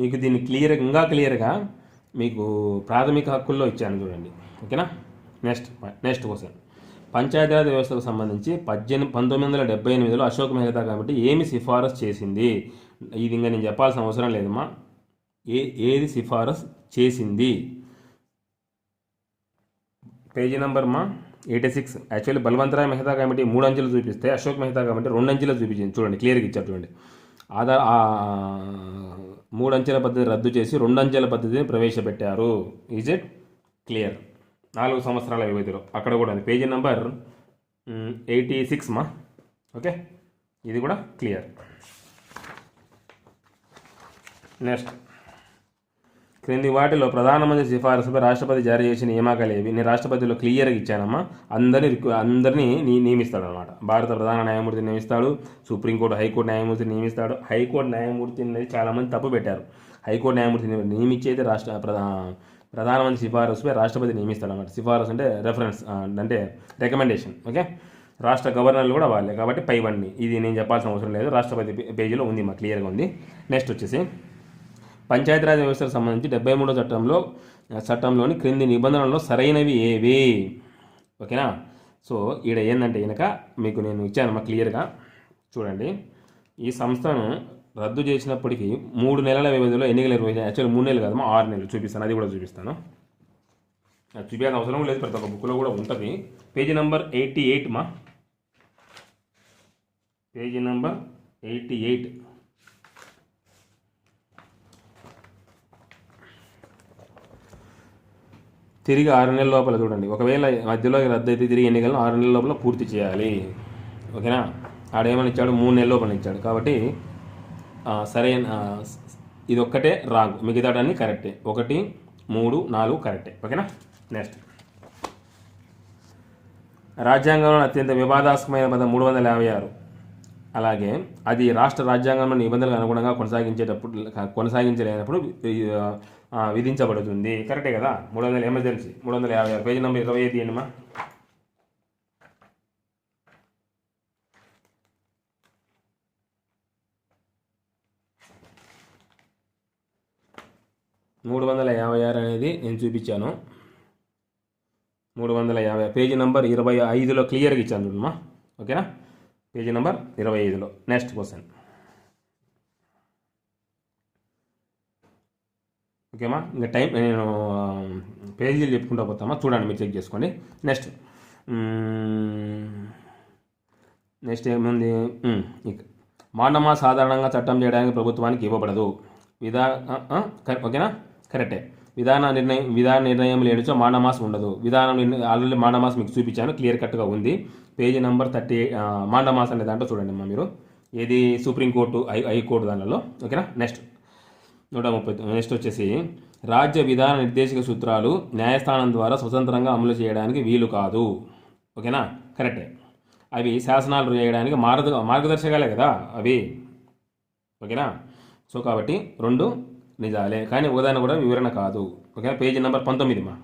మీకు దీన్ని ఇంకా క్లియర్గా మీకు ప్రాథమిక హక్కుల్లో ఇచ్చాను చూడండి. ఓకేనా. Next question. పంచాయతీరాజ్ వ్యవస్థకు సంబంధించి 1978లో అశోక్ మెహతా కమిటీ ఏమి సిఫారసు చేసింది? ఇది ఇంకా నేను చెప్పాల్సిన అవసరం లేదమ్మా. ఏది సిఫారసు చేసింది? పేజీ నెంబర్ మా 86. యాక్చువల్లీ బల్వంతరాయ్ మెహతా కమిటీ 3 అంచెలు చూపిస్తే అశోక్ మెహతా కమిటీ 2 అంచెలు చూపించింది. చూడండి క్లియర్గా ఇచ్చారు చూడండి. 3 అంచెల పద్ధతి రద్దు చేసి 2 అంచెల పద్ధతిని ప్రవేశపెట్టారు. Is it clear? 4 సంవత్సరాల వ్యవధిలో అక్కడ కూడా ఉంది. పేజీ నెంబర్ 86 మా. ఓకే, ఇది కూడా క్లియర్. నెక్స్ట్, క్రింది వాటిలో ప్రధానమంత్రి సిఫారసుపై రాష్ట్రపతి జారీ చేసిన నియామకాలు ఏవి? నేను రాష్ట్రపతిలో క్లియర్గా ఇచ్చానమ్మా. అందరినీ నియమిస్తాడు అనమాట. భారత ప్రధాన న్యాయమూర్తిని నియమిస్తాడు, సుప్రీంకోర్టు హైకోర్టు న్యాయమూర్తిని నియమిస్తాడు. హైకోర్టు న్యాయమూర్తి అనేది చాలామంది తప్పు పెట్టారు. హైకోర్టు న్యాయమూర్తిని నియమించేది ప్రధానమంత్రి సిఫారసుపై రాష్ట్రపతి నియమిస్తాడు అనమాట. సిఫారసు అంటే రెఫరెన్స్, అంటే రికమెండేషన్. ఓకే, రాష్ట్ర గవర్నర్లు కూడా వాళ్ళే కాబట్టి పైవన్నీ. ఇది నేను చెప్పాల్సిన అవసరం లేదు, రాష్ట్రపతి పేజీలో ఉంది మా, క్లియర్గా ఉంది. నెక్స్ట్ వచ్చేసి పంచాయతీరాజ్ వ్యవస్థకు సంబంధించి 73వ చట్టంలోని క్రింది నిబంధనల్లో సరైనవి ఏవి? ఓకేనా. సో ఈడ ఏంటంటే కనుక మీకు నేను ఇచ్చాను మా క్లియర్గా చూడండి. ఈ సంస్థను రద్దు చేసినప్పటికీ 3 నెలల వ్యవధిలో ఎన్నికలు నిర్వహించారు. యాక్చువల్లీ 3 నెలలు కాదమ్మా, 6 నెలలు. చూపిస్తాను, అది కూడా చూపిస్తాను. చూపించాల్సిన అవసరం లేదు, ప్రతి ఒక్క బుక్లో కూడా ఉంటుంది. పేజీ నెంబర్ 88 మా. Page number 88. తిరిగి 6 నెలల లోపల చూడండి. ఒకవేళ మధ్యలో రద్దు అయితే తిరిగి ఎన్నికలను 6 నెలల లోపల పూర్తి చేయాలి. ఓకేనా. ఆడేమని ఇచ్చాడు? 3 నెలల లోపల ఇచ్చాడు. కాబట్టి సరైన ఇది ఒక్కటే రాంగ్, మిగతాడన్నీ కరెక్టే. 1, 3, 4 కరెక్టే. ఓకేనా. నెక్స్ట్, రాజ్యాంగంలో అత్యంత వివాదాస్పదమైన పదం 356. అలాగే అది రాష్ట్ర రాజ్యాంగంలో నిబంధనలకు అనుగుణంగా కొనసాగించలేనప్పుడు విధించబడుతుంది. కరెక్టే కదా. 300 ఎమర్జెన్సీ 356. పేజీ నెంబర్ 25 తీయండి మా. 356 అనేది నేను చూపించాను. 350 పేజీ నెంబర్ 25లో క్లియర్గా ఇచ్చాను చూడమ్మా. ఓకేనా, పేజీ నెంబర్ 25లో. Next question. ఓకేమా, ఇంకా టైం నేను పేజీలు చెప్పుకుంటూ పోతామా, చూడండి మీరు చెక్ చేసుకోండి. నెక్స్ట్ ఏముంది? మాండమా సాధారణంగా చట్టం చేయడానికి ప్రభుత్వానికి ఇవ్వబడదు. ఓకేనా, కరెక్టే. విధాన నిర్ణయం లేనిచో మాండమాస్ ఉండదు. ఆల్రెడీ మాండమాస్ మీకు చూపించాను, క్లియర్ కట్గా ఉంది. Page number 38. మాండమాస్ అనే దాంట్లో చూడండి అమ్మా మీరు, ఏది సుప్రీంకోర్టు హైకోర్టు దానిలో. ఓకేనా. నెక్స్ట్ 130. నెక్స్ట్ వచ్చేసి రాజ్య విధాన నిర్దేశక సూత్రాలు న్యాయస్థానం ద్వారా స్వతంత్రంగా అమలు చేయడానికి వీలు కాదు. ఓకేనా, కరెక్టే. అవి శాసనాలు చేయడానికి మార్గదర్శకాలే కదా అవి. ఓకేనా. సో కాబట్టి 2 నిజాలే, కానీ ఉదాహరణ కూడా వివరణ కాదు. ఓకేనా. పేజీ నెంబర్ 19 మా.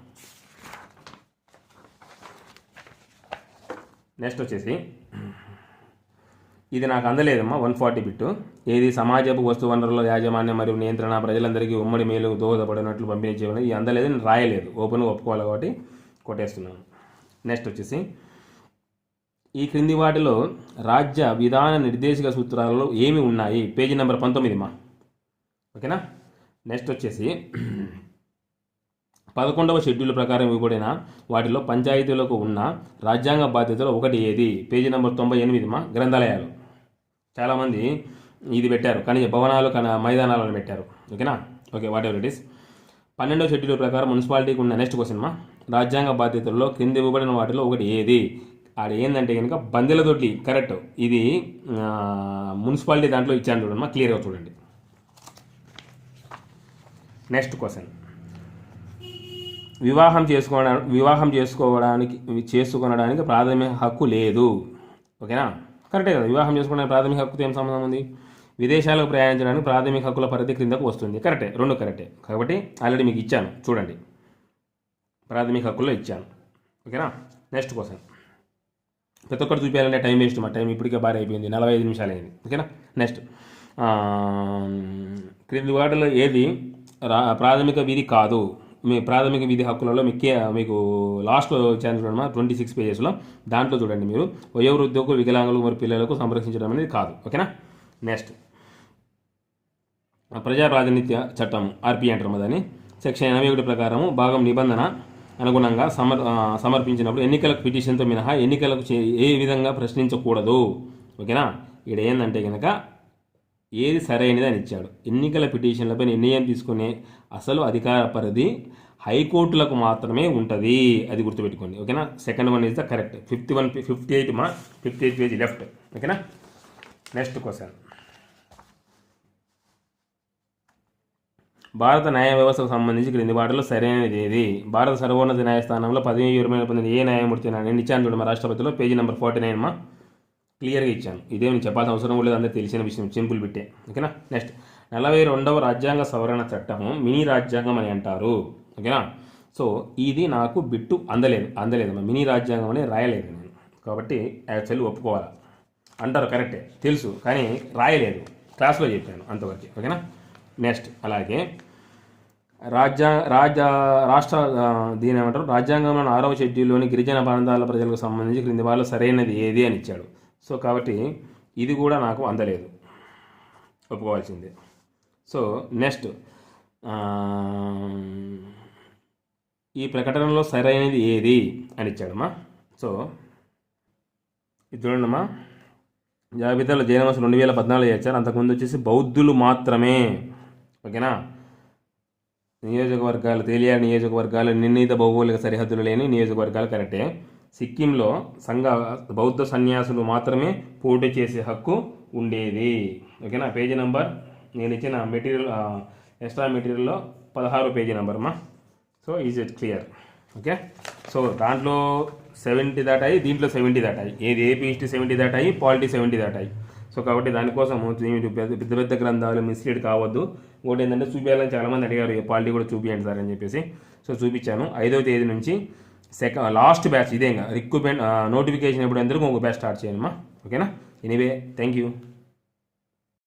నెక్స్ట్ వచ్చేసి ఇది నాకు అందలేదమ్మా, 140 బిట్టు. ఏది సమాజపు వస్తు వనరుల యాజమాన్యం మరియు నియంత్రణ ప్రజలందరికీ ఉమ్మడి మేలు దోహదపడినట్లు పంపిణీ చేయడం, ఇది అందలేదు, నేను రాయలేదు, ఓపెన్గా ఒప్పుకోవాలి కాబట్టి కొట్టేస్తున్నాను. నెక్స్ట్ వచ్చేసి ఈ క్రింది వాటిలో రాజ్య విధాన నిర్దేశక సూత్రాలలో ఏమి ఉన్నాయి? పేజీ నెంబర్ 19 మా. ఓకేనా. నెక్స్ట్ వచ్చేసి 11వ షెడ్యూల్ ప్రకారం ఇవ్వబడిన వాటిలో పంచాయతీలకు ఉన్న రాజ్యాంగ బాధ్యతలు ఒకటి ఏది? పేజీ నెంబర్ 98 మా. గ్రంథాలయాలు. చాలామంది ఇది పెట్టారు, కానీ భవనాలు మైదానాలను పెట్టారు. ఓకేనా. Okay, whatever it is. 12వ షెడ్యూల్ ప్రకారం మున్సిపాలిటీకి ఉన్న నెక్స్ట్ క్వశ్చన్ మా. రాజ్యాంగ బాధ్యతల్లో క్రింది ఇవ్వబడిన వాటిలో ఒకటి ఏది? ఆడ ఏంటంటే కనుక బందెల దొడ్డి కరెక్ట్. ఇది మున్సిపాలిటీ దాంట్లో ఇచ్చాను చూడమ్మా, క్లియర్గా చూడండి. నెక్స్ట్ క్వశ్చన్, వివాహం చేసుకోవడానికి ప్రాథమిక హక్కు లేదు. ఓకేనా, కరెక్టే కదా. వివాహం చేసుకోవడానికి ప్రాథమిక హక్కుతో ఏం సంబంధం ఉంది? విదేశాలకు ప్రయాణించడానికి ప్రాథమిక హక్కుల పరిధి క్రిందకు వస్తుంది. కరెక్టే, రెండు కరెక్టే. కాబట్టి ఆల్రెడీ మీకు ఇచ్చాను చూడండి, ప్రాథమిక హక్కుల్లో ఇచ్చాను. ఓకేనా. నెక్స్ట్ క్వశ్చన్, ప్రతి ఒక్కటి చూపించాలంటే టైం వేస్ట్. మా టైం ఇప్పటికే బాగా అయిపోయింది, 45 నిమిషాలు అయింది. ఓకేనా. నెక్స్ట్, క్రింది వాటిలో ఏది ప్రాథమిక విధి కాదు? మీ ప్రాథమిక విధి హక్కులలో మీకు లాస్ట్లో ఛాన్స్ చూడమ్మా, 26 పేజెస్లో. దాంట్లో చూడండి మీరు, వయోవృద్ధులకు, వికలాంగులకు మరియు పిల్లలకు సంరక్షించడం అనేది కాదు. ఓకేనా. నెక్స్ట్, ప్రజా ప్రాతినిధ్య చట్టం ఆర్పి అంటారు దాన్ని, సెక్షన్ 81 ప్రకారము భాగం నిబంధన అనుగుణంగా సమర్పించినప్పుడు ఎన్నికలకు పిటిషన్తో మినహా ఎన్నికలకు ఏ విధంగా ప్రశ్నించకూడదు. ఓకేనా. ఇక్కడ ఏంటంటే కనుక ఏది సరైనది అని ఇచ్చాడు. ఎన్నికల పిటిషన్లపై నిర్ణయం తీసుకునే అసలు అధికార పరిధి హైకోర్టులకు మాత్రమే ఉంటుంది, అది గుర్తుపెట్టుకోండి. ఓకేనా. Second one is the correct. 58 page left. ఓకేనా. నెక్స్ట్ క్వశ్చన్, భారత న్యాయ వ్యవస్థకు సంబంధించి క్రింది వాటిలో సరైనది ఏది? భారత సర్వోన్నత న్యాయస్థానంలో పదవి విరమణ పొందిన ఏ న్యాయమూర్తి? నేను ఇచ్చాను చూడమ్మా, రాష్ట్రపతిలో పేజీ నెంబర్ 49 మా, క్లియర్గా ఇచ్చాను. ఇదేమి చెప్పాల్సిన అవసరం కూడా లేదు, అందరూ తెలిసిన విషయం, సింపుల్ బిట్టే. ఓకేనా. నెక్స్ట్, 42వ రాజ్యాంగ సవరణ చట్టము మినీ రాజ్యాంగం అని అంటారు. ఓకేనా. సో ఇది నాకు బిట్టు అందలేదు మినీ రాజ్యాంగం అని రాయలేదు నేను, కాబట్టి యాక్చువల్లీ ఒప్పుకోవాలి. అంటారు కరెక్టే, తెలుసు, కానీ రాయలేదు, క్లాస్లో చెప్పాను అంతవరకు. ఓకేనా. నెక్స్ట్, అలాగే రాష్ట్ర దీని ఏమంటారు, రాజ్యాంగంలోని 6వ షెడ్యూల్లోని గిరిజన ప్రాంతాల ప్రజలకు సంబంధించి క్రింది వాళ్ళు సరైనది ఏది అని ఇచ్చాడు. సో కాబట్టి ఇది కూడా నాకు అందలేదు, ఒప్పుకోవాల్సిందే. సో నెక్స్ట్, ఈ ప్రకటనలో సరైనది ఏది అని ఇచ్చాడమ్మా. సో ఇది చూడండమ్మా, జాబితాలో జైనవాసులు 2014 చేర్చారు, అంతకుముందు వచ్చేసి బౌద్ధులు మాత్రమే. ఓకేనా. నియోజకవర్గాలు, తేలియాడ నియోజకవర్గాలు నిర్ణీత భౌగోళిక సరిహద్దులు లేని నియోజకవర్గాలు కరెక్టే. సిక్కింలో బౌద్ధ సన్యాసులు మాత్రమే పోటీ చేసే హక్కు ఉండేది. ఓకేనా. పేజీ నెంబర్ నేను ఇచ్చిన మెటీరియల్, ఎక్స్ట్రా మెటీరియల్లో 16 పేజీ నెంబర్ అమ్మా. So is it clear? Okay. So దాంట్లో 70 దాటాయి, దీంట్లో 70 దాటాయి. ఏది ఏపీ హిస్టరీ 70 దాటాయి, పాలిటీ 70 దాటాయి. సో కాబట్టి దానికోసం పెద్ద పెద్ద గ్రంథాలు మిస్లీడ్ కావద్దు. ఇంకోటి ఏంటంటే చూపించాలని చాలామంది అడిగారు, పాలిటీ కూడా చూపించండి సార్ అని చెప్పేసి. సో చూపించాను. 5వ తేదీ నుంచి లాస్ట్ బ్యాచ్ ఇదే, ఇంకా రిక్రూట్మెంట్ నోటిఫికేషన్ ఎప్పుడు అందరికీ ఒక బ్యాచ్ స్టార్ట్ చేయాలమ్మా. ఓకేనా. Anyway, thank you.